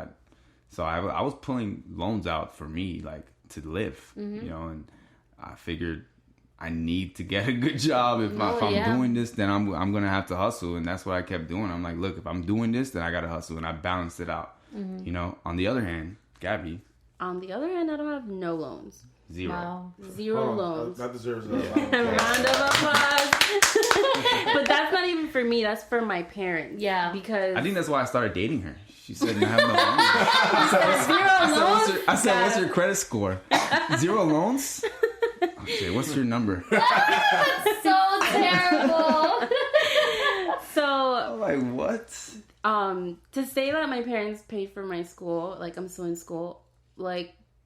So I was pulling loans out for me, to live. And I figured I need to get a good job. If I'm doing this, then I'm gonna have to hustle, and that's what I kept doing. I'm like, look, if I'm doing this, then I gotta hustle, and I balanced it out. On the other hand, Gabby. On the other hand, I don't have no loans. 0. Wow. Zero loans. That deserves a round of applause. But that's not even for me. That's for my parents. Yeah. Because I think that's why I started dating her. She said, I have no loans. I said, what's your credit score? 0 loans? Okay, what's your number? That's so terrible. So, I'm like, what? To say that my parents paid for my school, I'm still in school,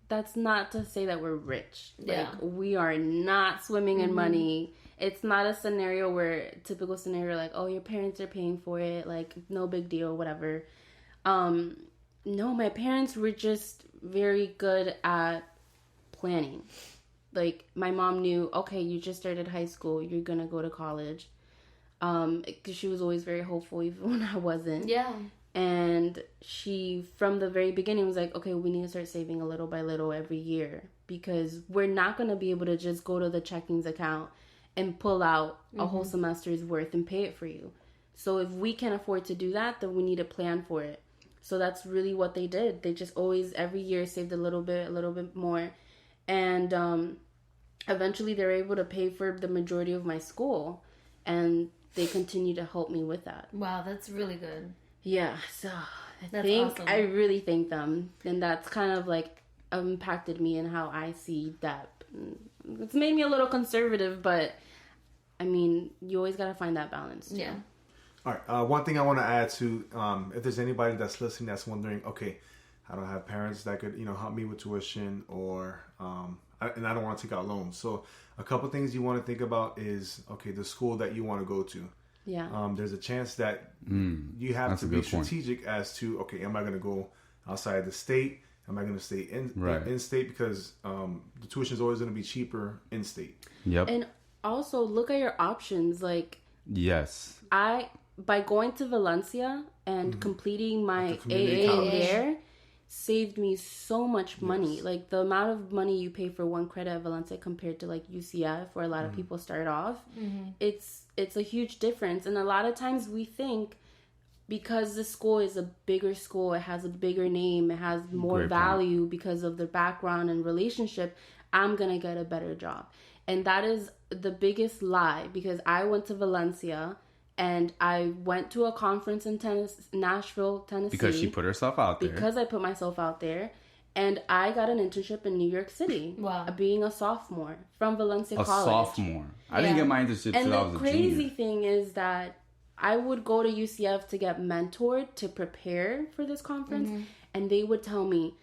that's not to say that we're rich. Yeah. We are not swimming in money. It's not a scenario typical scenario, oh, your parents are paying for it, no big deal, whatever. No, my parents were just very good at planning. My mom knew, okay, you just started high school, you're gonna go to college. Because she was always very hopeful, even when I wasn't. Yeah. And she, from the very beginning, was like, okay, we need to start saving a little by little every year. Because we're not going to be able to just go to the checkings account and pull out a whole semester's worth and pay it for you. So if we can afford to do that, then we need to plan for it. So that's really what they did. They just always, every year, saved a little bit more. And eventually they were able to pay for the majority of my school. And they continue to help me with that. Wow, that's really good. Yeah, so Awesome. I really thank them. And that's kind of impacted me in how I see that. It's made me a little conservative, but you always got to find that balance. Too. Yeah. All right. One thing I want to add to, if there's anybody that's listening that's wondering, okay, I don't have parents that could, help me with tuition or, and I don't want to take out loans. So a couple things you want to think about is, okay, the school that you want to go to. Yeah. There's a chance that you have to be strategic as to, okay, am I going to go outside the state? Am I going to stay in state? Because the tuition is always going to be cheaper in state. Yep. And also look at your options. Yes. By going to Valencia and completing my AA there, saved me so much money. The amount of money you pay for one credit at Valencia compared to UCF, where a lot of people start off, it's a huge difference. And a lot of times we think because the school is a bigger school, it has a bigger name, it has more value because of the background and relationship, I'm gonna get a better job. And that is the biggest lie, because I went to Valencia and I went to a conference in Nashville, Tennessee. Because she put herself out there. Because I put myself out there. And I got an internship in New York City. Wow. Being a sophomore from Valencia College. A sophomore. I didn't get my internship until I was a junior. And the crazy thing is that I would go to UCF to get mentored to prepare for this conference. And they would tell me,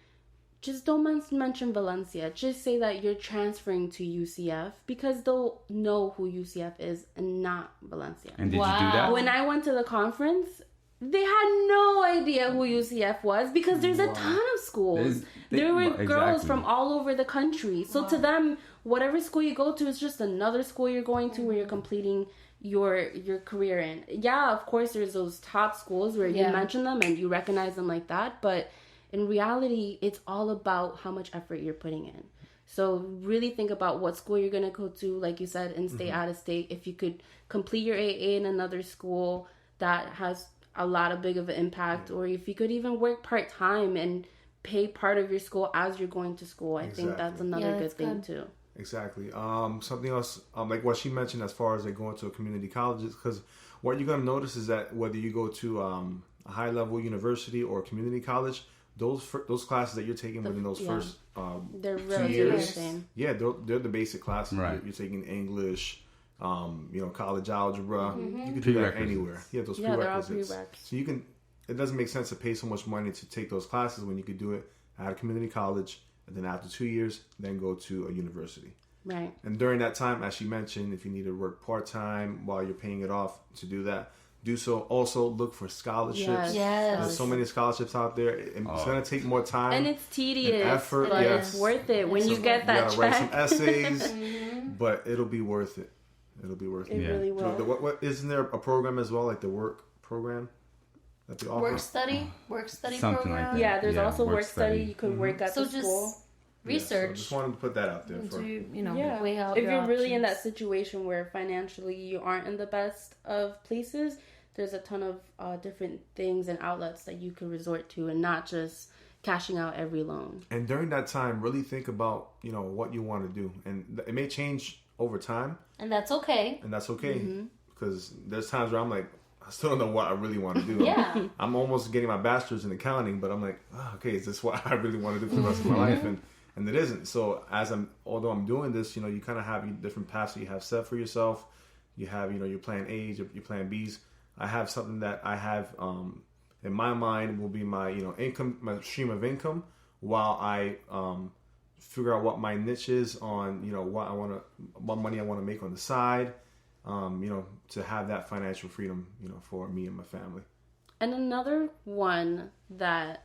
just don't mention Valencia. Just say that you're transferring to UCF, because they'll know who UCF is and not Valencia. And did you do that? When I went to the conference, they had no idea who UCF was because there's a ton of schools. There were girls from all over the country. So to them, whatever school you go to is just another school you're going to where you're completing your career in. Yeah, of course, there's those top schools where you mention them and you recognize them like that. But in reality, it's all about how much effort you're putting in. So really think about what school you're going to go to, like you said, in-state, out-of-state. If you could complete your AA in another school that has a lot of big of an impact, or if you could even work part-time and pay part of your school as you're going to school. I think that's another good thing too. Exactly. Something else, like what she mentioned as far as like going to a community college, because what you're going to notice is that whether you go to a high-level university or community college, those classes that you're taking within those first they're 2 years, they're the basic classes. Right. You're taking English, college algebra. You can do that anywhere. Yeah, those prerequisites. So you can. It doesn't make sense to pay so much money to take those classes when you could do it at a community college, and then after 2 years, then go to a university. Right. And during that time, as she mentioned, if you need to work part-time while you're paying it off to do that, do so. Also, look for scholarships. Yes. There's so many scholarships out there. It's going to take more time. And it's tedious. And effort. But it's worth it when you get that check. You got to write some essays, but it'll be worth it. It'll be worth it. It really will. So what isn't there a program as well, like the work program? That they offer? Work study Something program. like that. Yeah, there's also work study. You could work at the just school. Research. So just wanted to put that out there. Weigh out if your you're really in options. that situation where financially you aren't in the best of places, there's a ton of different things and outlets that you can resort to, and not just cashing out every loan. And during that time, really think about what you want to do, and it may change over time, and that's okay. Because there's times where I'm like, I still don't know what I really want to do. I'm almost getting my bachelor's in accounting, but I'm like, okay, is this what I really want to do for the rest of my life? And it isn't. So although I'm doing this, you kind of have different paths that you have set for yourself. You have, your plan A's, your plan B's. I have something that I have in my mind will be my, income, my stream of income, while I figure out what my niche is on, what money I want to make on the side. To have that financial freedom, for me and my family. And another one that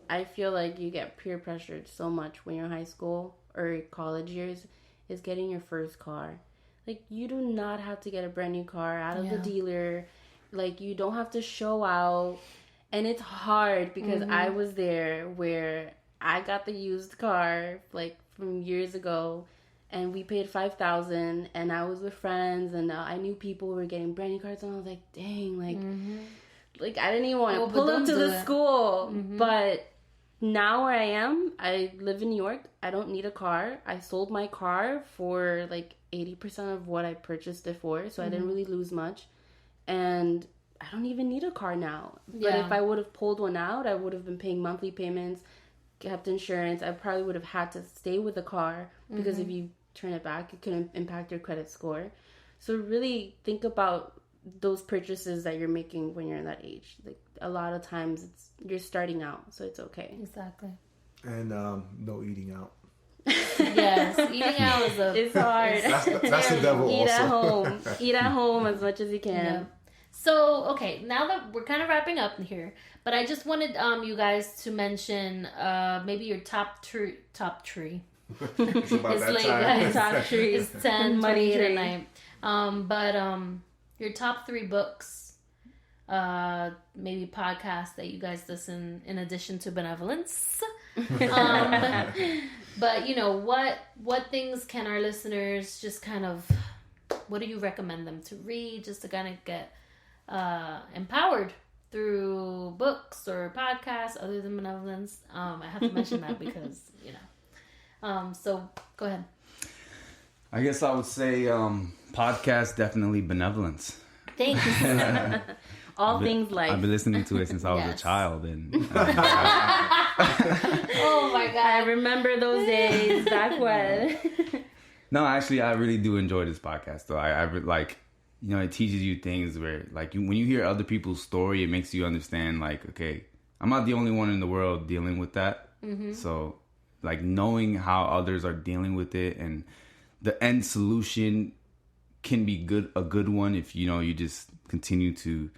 I feel like you get peer pressured so much when you're in high school or college years is getting your first car. Like, you do not have to get a brand new car out of the dealer. Like, you don't have to show out. And it's hard because I was there where I got the used car, like, from years ago. And we paid $5,000, and I was with friends, and I knew people were getting brand new cars, and I was like, dang, like I didn't even want to pull up to the school. But now where I am, I live in New York. I don't need a car. I sold my car for like 80% of what I purchased it for, so I didn't really lose much. And I don't even need a car now. But if I would have pulled one out, I would have been paying monthly payments, kept insurance. I probably would have had to stay with the car because if you turn it back, it could impact your credit score. So really think about those purchases that you're making when you're in that age. Like, a lot of times you're starting out, so it's okay. Exactly. And no eating out. Yes, eating out is it's hard. That's the devil. Eat also. at home. Eat at home as much as you can. Yeah. So, okay, now that we're kind of wrapping up here, but I just wanted you guys to mention maybe your top tree. It's about It's that late, time. guys. Top trees. It's 10, Money 28 at tree. night. But your top 3 books, maybe podcasts that you guys listen in addition to Benevolence. But what things can our listeners just kind of, what do you recommend them to read just to kind of get empowered through books or podcasts other than Benevolence? I have to mention that because so go ahead. I guess I would say podcast, definitely Benevolence. Thank you. All things life. I've been listening to it since I was a child, and Oh my god, I remember those days back when. no, actually, I really do enjoy this podcast. Though I like, it teaches you things where, like, when you hear other people's story, it makes you understand, like, okay, I'm not the only one in the world dealing with that. So, like, knowing how others are dealing with it and the end solution can be a good one if you just continue to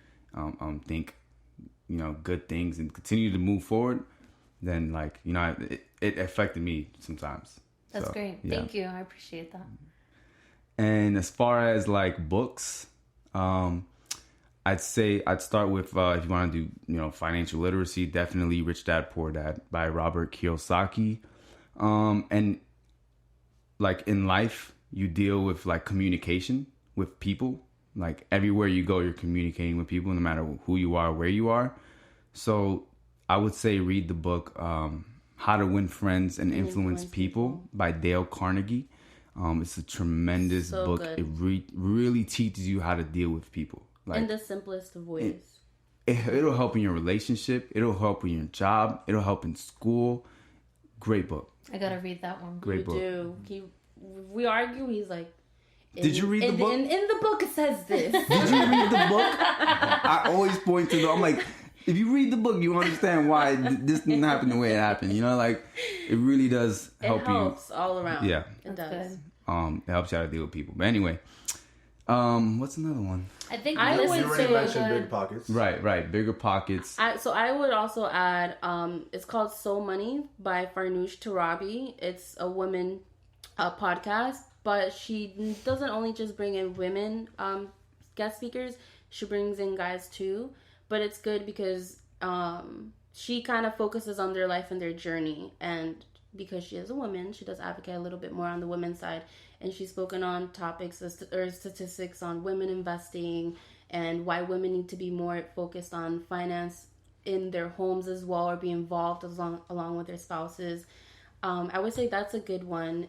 think good things and continue to move forward, then like, it affected me sometimes. That's So, great. yeah. Thank you. I appreciate that. And as far as like books, I'd say I'd start with, if you want to do, financial literacy, definitely Rich Dad, Poor Dad by Robert Kiyosaki. And like in life, you deal with like communication with people. Like everywhere you go, you're communicating with people, no matter who you are, where you are. So I would say read the book, How to Win Friends and Influence People by Dale Carnegie. It's a tremendous book. Good. It really teaches you how to deal with people. Like, in the simplest of ways. It'll help in your relationship. It'll help in your job. It'll help in school. Great book. I gotta read that one. Great book. We argue. He's like, did you read the book? In the book, it says this. Did you read the book? I always point to I'm like, if you read the book, you understand why this didn't happen the way it happened. Like, it really does help you. It helps all around. Yeah. It does. Good. It helps you how to deal with people. But anyway, what's another one? I think I would You already say mentioned Big Pockets. Right. Bigger Pockets. So I would also add, it's called Soul Money by Farnoosh Torabi. It's a women podcast, but she doesn't only just bring in women guest speakers. She brings in guys too. But it's good because she kind of focuses on their life and their journey. And because she is a woman, she does advocate a little bit more on the women's side. And she's spoken on topics or statistics on women investing and why women need to be more focused on finance in their homes as well, or be involved along with their spouses. I would say that's a good one.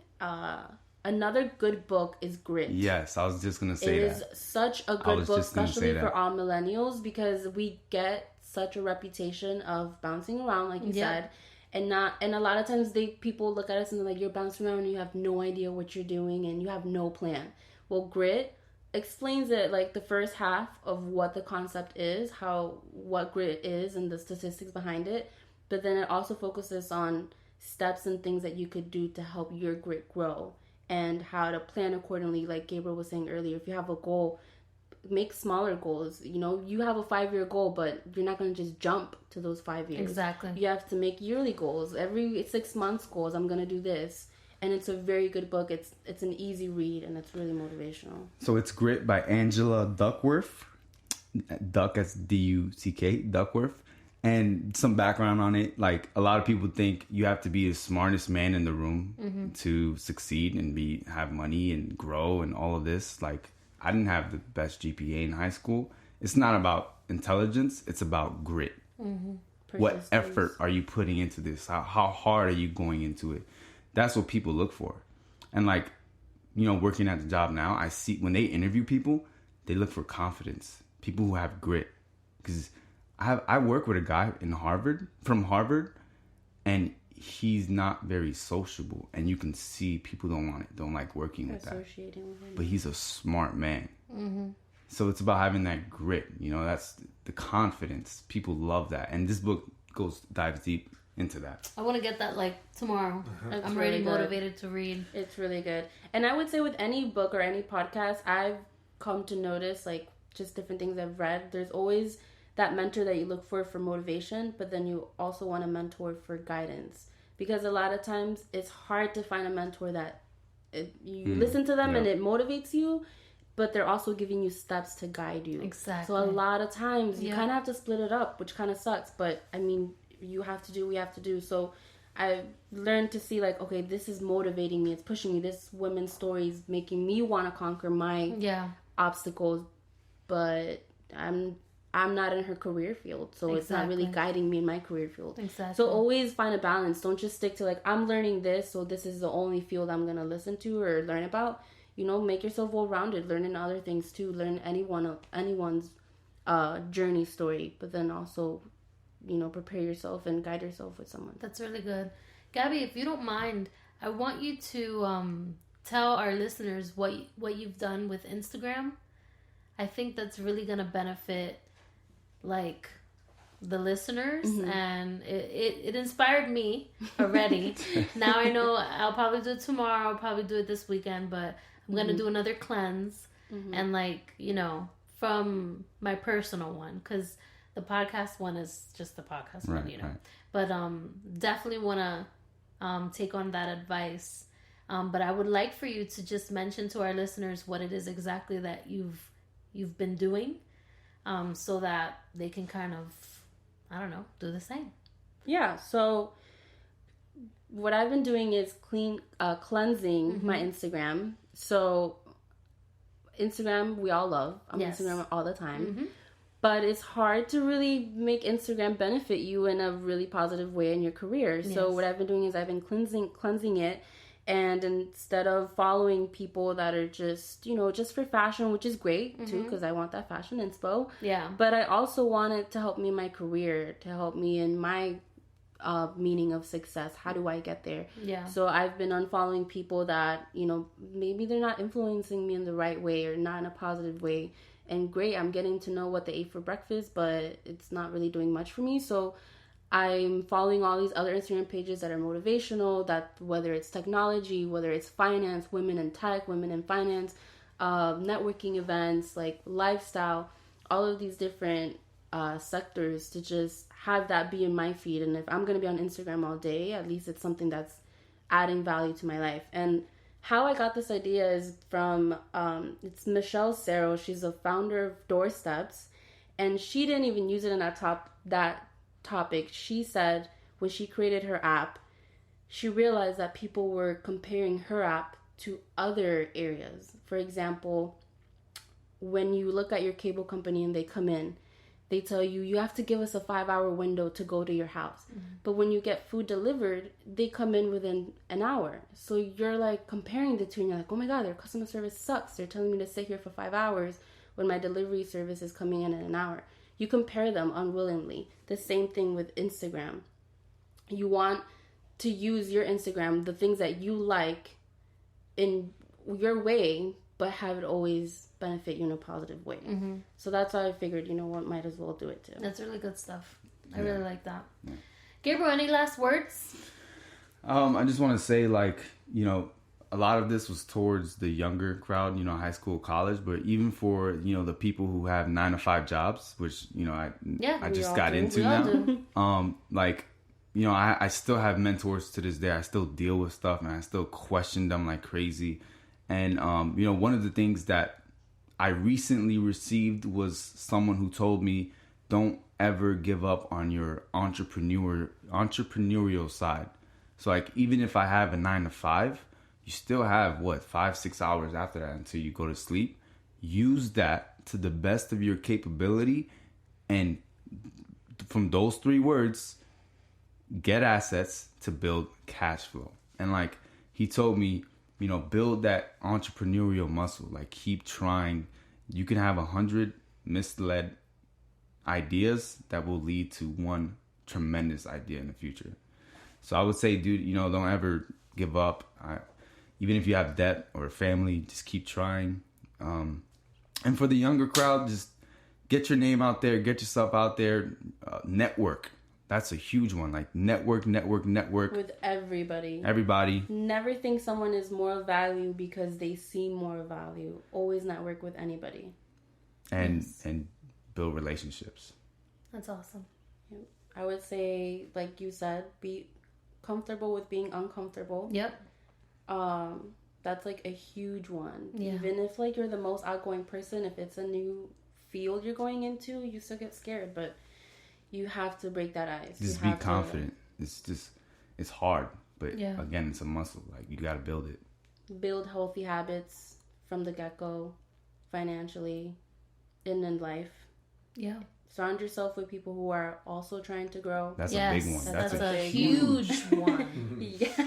Another good book is Grit. Yes, I was just going to say It that. is such a good book, especially for that. all millennials, because we get such a reputation of bouncing around, like you said. And a lot of times people look at us and they're like, you're bouncing around and you have no idea what you're doing and you have no plan. Well, Grit explains it, like the first half of what the concept is, what grit is and the statistics behind it. But then it also focuses on steps and things that you could do to help your grit grow and how to plan accordingly. Like Gabriel was saying earlier, if you have a goal, make smaller goals. You have a 5-year goal, but you're not going to just jump to those 5 years. Exactly. You have to make yearly goals. Every 6 months goals, I'm going to do this. And it's a very good book. It's an easy read, and it's really motivational. So it's Grit by Angela Duckworth. Duck as D-U-C-K, Duckworth. And some background on it, like a lot of people think you have to be the smartest man in the room to succeed and have money and grow and all of this. Like, I didn't have the best GPA in high school. It's not about intelligence. It's about grit. What effort are you putting into this? How hard are you going into it? That's what people look for. And like, working at the job now, I see when they interview people, they look for confidence. People who have grit. Because I work with a guy from Harvard, and he's not very sociable, and you can see people don't like working with that. Associating with him. But he's a smart man. So it's about having that grit, that's the confidence. People love that, and this book dives deep into that. I want to get that like tomorrow. I'm really motivated to read. It's really good. And I would say with any book or any podcast, I've come to notice like just different things I've read. There's always that mentor that you look for motivation, but then you also want a mentor for guidance. Because a lot of times it's hard to find a mentor that you listen to them and it motivates you, but they're also giving you steps to guide you. Exactly. So a lot of times you kind of have to split it up, which kind of sucks. But I mean, we have to do. So I've learned to see like, okay, this is motivating me. It's pushing me. This women's story is making me want to conquer my obstacles, but I'm not in her career field, so it's not really guiding me in my career field. Exactly. So always find a balance. Don't just stick to like, I'm learning this, so this is the only field I'm going to listen to or learn about. Make yourself well-rounded. Learn in other things too. Learn anyone's journey story, but then also, prepare yourself and guide yourself with someone. That's really good. Gabby, if you don't mind, I want you to tell our listeners what you've done with Instagram. I think that's really going to benefit like the listeners, and it inspired me already. Now I know I'll probably do it tomorrow, I'll probably do it this weekend, but I'm gonna do another cleanse and like from my personal one, because The podcast one is just the podcast one, Right, you know. right. But definitely want to take on that advice. But I would like for you to just mention to our listeners what it is exactly that you've been doing, so that they can kind of, I don't know, do the same. Yeah, so what I've been doing is cleansing my Instagram. So Instagram, we all love. I'm on Instagram all the time. But it's hard to really make Instagram benefit you in a really positive way in your career. So what I've been doing is I've been cleansing it. And instead of following people that are just, you know, just for fashion, which is great too, because I want that fashion inspo. Yeah. But I also want it to help me in my career, to help me in my meaning of success. How do I get there? Yeah. So I've been unfollowing people that, you know, maybe they're not influencing me in the right way or not in a positive way. And great, I'm getting to know what they ate for breakfast, but it's not really doing much for me. So I'm following all these other Instagram pages that are motivational, that whether it's technology, whether it's finance, women in tech, women in finance, networking events, like lifestyle, all of these different sectors, to just have that be in my feed. And if I'm going to be on Instagram all day, at least it's something that's adding value to my life. And how I got this idea is from, it's Michelle Serro. She's the founder of Doorsteps, and she didn't even use it in that topic. She said when she created her app, she realized that people were comparing her app to other areas. For example, when you look at your cable company and they come in, they tell you have to give us a 5-hour window to go to your house. But when you get food delivered, they come in within an hour. So you're like comparing the two and you're like, oh my God, their customer service sucks. They're telling me to sit here for 5 hours when my delivery service is coming in an hour. You compare them unwillingly. The same thing with Instagram. You want to use your Instagram, the things that you like in your way, but have it always benefit you in a positive way. So that's why I figured, you know what, might as well do it too. That's really good stuff. I really like that. Gabriel, any last words? I just want to say, like, you know, a lot of this was towards the younger crowd, you know, high school, college, but even for, you know, the people who have 9-to-5 jobs, which, you know, I just got into now. Like, you know, I still have mentors to this day. I still deal with stuff and I still question them like crazy. And, you know, one of the things that I recently received was someone who told me, don't ever give up on your entrepreneurial side. So, like, even if I have a 9-to-5, you still have, 5-6 hours after that until you go to sleep. Use that to the best of your capability. And from those 3 words, get assets to build cash flow. And like he told me, you know, build that entrepreneurial muscle. Like, keep trying. You can have 100 misled ideas that will lead to one tremendous idea in the future. So I would say, dude, you know, don't ever give up. Even if you have debt or a family, just keep trying. And for the younger crowd, just get your name out there, get yourself out there, network. That's a huge one. Like, network. With everybody. Everybody. Never think someone is more value because they see more value. Always network with anybody. And build relationships. That's awesome. I would say, like you said, be comfortable with being uncomfortable. Yep. That's like a huge one. Yeah. Even if like you're the most outgoing person, if it's a new field you're going into, you still get scared, but you have to break that ice. Just be confident. It's hard, but again, it's a muscle. Like, you got to build it. Build healthy habits from the get-go, financially, and in life. Yeah. Surround yourself with people who are also trying to grow. That's a big one. That's a huge one. Yes.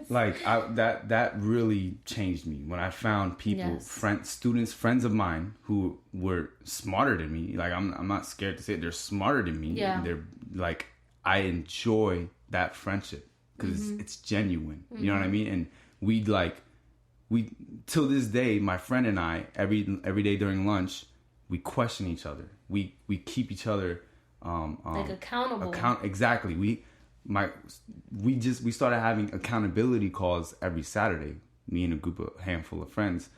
Like, that really changed me when I found people, students, friends of mine who were smarter than me. Like, I'm not scared to say it. They're smarter than me. Yeah. And they're like, I enjoy that friendship because it's genuine. You know what I mean? And we till this day, my friend and I, every day during lunch, we question each other. We keep each other like accountable. Exactly. We started having accountability calls every Saturday. Me and a handful of friends.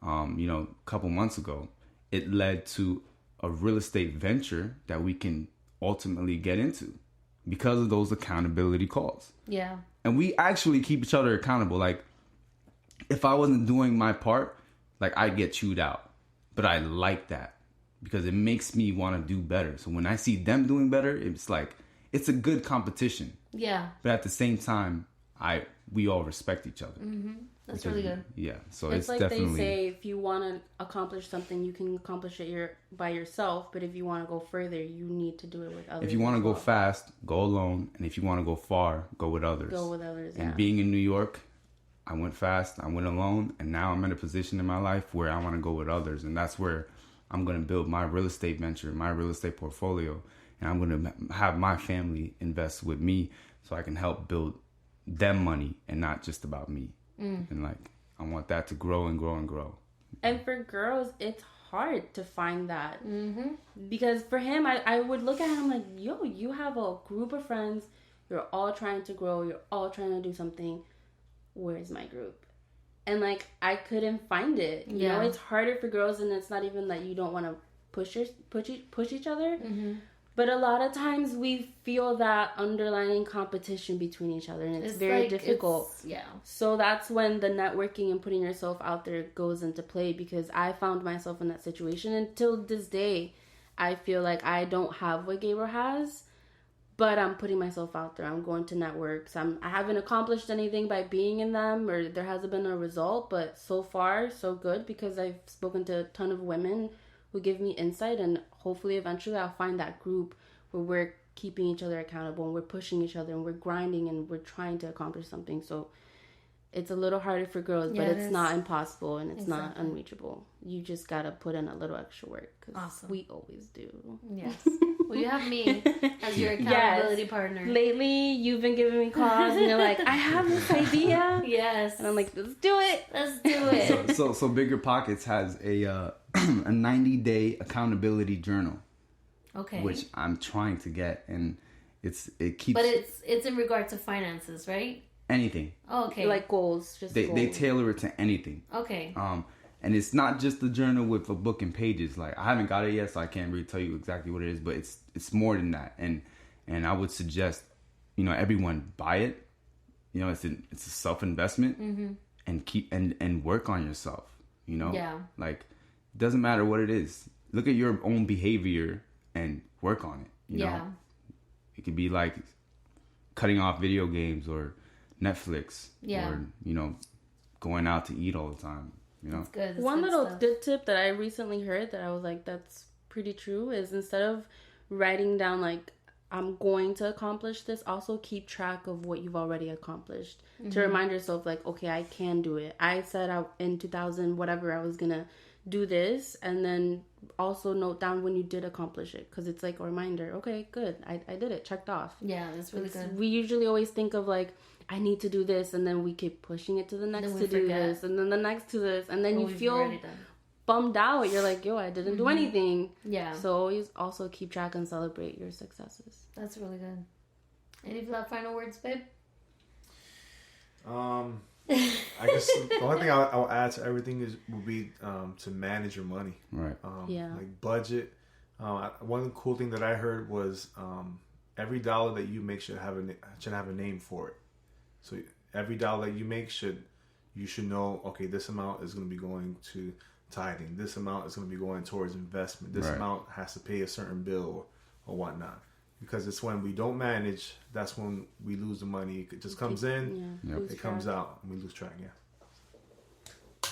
You know, a couple months ago, it led to a real estate venture that we can ultimately get into because of those accountability calls. Yeah. And we actually keep each other accountable. Like, if I wasn't doing my part, like, I'd get chewed out. But I like that because it makes me want to do better. So when I see them doing better, it's like, it's a good competition. Yeah. But at the same time, we all respect each other. Mm-hmm. That's really good. Yeah. So it's like definitely... they say, if you want to accomplish something, you can accomplish it by yourself. But if you want to go further, you need to do it with others. If you want to go fast, go alone. And if you want to go far, go with others. Go with others, And being in New York, I went fast, I went alone. And now I'm in a position in my life where I want to go with others. And that's where I'm going to build my real estate venture, my real estate portfolio. And I'm going to have my family invest with me so I can help build them money and not just about me. And like, I want that to grow and grow and grow. And for girls, it's hard to find that. Because for him, I would look at him like, yo, you have a group of friends. You're all trying to grow. You're all trying to do something. Where's my group? And like, I couldn't find it. You know, it's harder for girls, and it's not even that you don't want to push each other. But a lot of times we feel that underlying competition between each other, and it's very difficult. So that's when the networking and putting yourself out there goes into play, because I found myself in that situation. Until this day, I feel like I don't have what Gabriel has, but I'm putting myself out there. I'm going to networks. I haven't accomplished anything by being in them, or there hasn't been a result, but so far, so good, because I've spoken to a ton of women who give me insight, and hopefully eventually I'll find that group where we're keeping each other accountable and we're pushing each other and we're grinding and we're trying to accomplish something. So it's a little harder for girls, but it's not impossible, and it's not unreachable. You just gotta put in a little extra work, because we always do. Yes. Well, you have me as your accountability partner. Lately, you've been giving me calls, and you're like, I have this idea. Yes. And I'm like, let's do it. Let's do it. So Bigger Pockets has a 90-day accountability journal. Okay. Which I'm trying to get, and it keeps. But it's in regard to finances, right? Anything. Oh, okay. Like goals, just goals. They tailor it to anything. Okay. And it's not just the journal with a book and pages. Like, I haven't got it yet, so I can't really tell you exactly what it is. But it's more than that. And I would suggest, everyone buy it. It's a self investment, and keep and work on yourself. Yeah. Like, it doesn't matter what it is. Look at your own behavior and work on it. You know? It could be like cutting off video games or Netflix, or going out to eat all the time. That's good. One little good tip that I recently heard that I was like, that's pretty true, is instead of writing down like, I'm going to accomplish this, also keep track of what you've already accomplished, to remind yourself like, okay, I can do it. I said in 2000 whatever I was gonna do this, and then also note down when you did accomplish it, because it's like a reminder. Okay, good, I did it, checked off. Yeah, that's really good. We usually always think of like, I need to do this, and then we keep pushing it to the next to do this, and then the next to this, and then you feel bummed out. You're like, yo, I didn't do anything. Yeah. So always also keep track and celebrate your successes. That's really good. Any final words, babe? I guess the only thing I'll add to everything would be to manage your money. Right. Like budget. One cool thing that I heard was every dollar that you make should have a name for it. So every dollar that you make you should know, okay, this amount is going to be going to tithing. This amount is going to be going towards investment. This amount has to pay a certain bill or whatnot. Because it's when we don't manage, that's when we lose the money. It just comes in, it comes out, and we lose track. Yeah.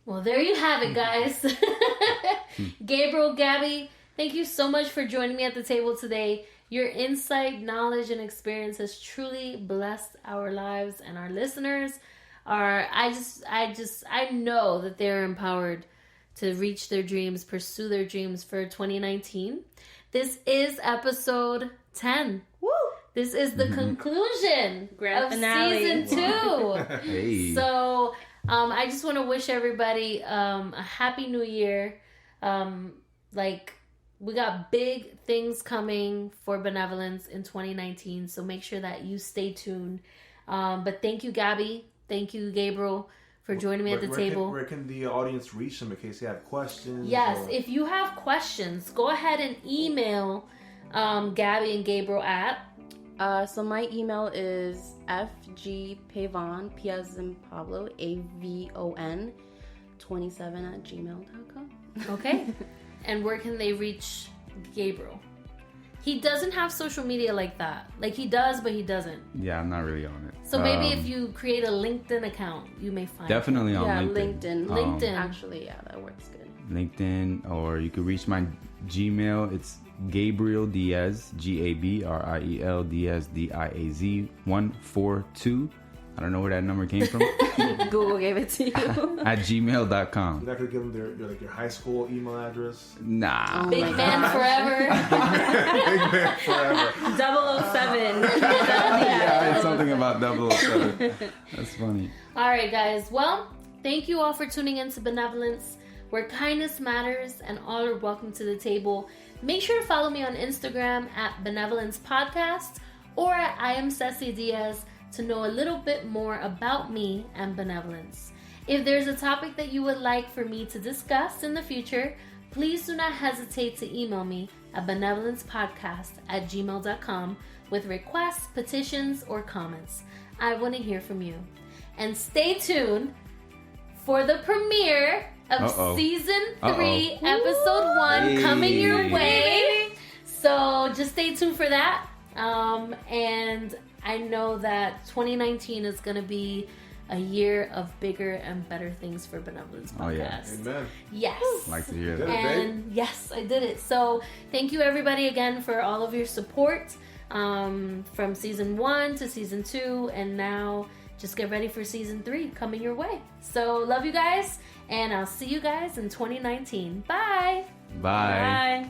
Well, there you have it, guys. Gabriel, Gabby, thank you so much for joining me at the table today. Your insight, knowledge, and experience has truly blessed our lives, and our listeners are. I know that they're empowered to reach their dreams, pursue their dreams for 2019. This is episode 10. Woo! This is the conclusion of season 2. Hey. So, I just want to wish everybody a happy new year. We got big things coming for Benevolence in 2019, so make sure that you stay tuned. But thank you, Gabby. Thank you, Gabriel, for joining me at the table. Where can the audience reach them in case they have questions? Yes, if you have questions, go ahead and email Gabby and Gabriel at... So my email is fgpavon, P as in Pablo, AVON, 27@gmail.com. Okay. And where can they reach Gabriel? He doesn't have social media like that. Like, he does, but he doesn't. Yeah, I'm not really on it. So maybe if you create a LinkedIn account, you may find definitely him. on LinkedIn. LinkedIn. Actually, yeah, that works good. LinkedIn, or you can reach my Gmail. It's Gabriel Diaz, Gabriel Diaz, Diaz 142. I don't know where that number came from. Google gave it to you. At gmail.com. You're not gonna give them your high school email address? Nah. Big Man Forever. Big Man Forever. 007. Yeah, it's something about 007. That's funny. All right, guys. Well, thank you all for tuning in to Benevolence, where kindness matters and all are welcome to the table. Make sure to follow me on Instagram at Benevolence Podcast or at I am Ceci Diaz to know a little bit more about me and benevolence. If there's a topic that you would like for me to discuss in the future, please do not hesitate to email me at benevolencepodcast@gmail.com with requests, petitions, or comments. I want to hear from you. And stay tuned for the premiere of Season 3, Episode 1 coming your way. So just stay tuned for that. And I know that 2019 is going to be a year of bigger and better things for Benevolence Podcast. Oh, yeah. Amen. Yes. Like to hear that. And yes, I did it. So thank you everybody again for all of your support from Season 1 to Season 2. And now just get ready for Season 3 coming your way. So love you guys. And I'll see you guys in 2019. Bye. Bye. Bye.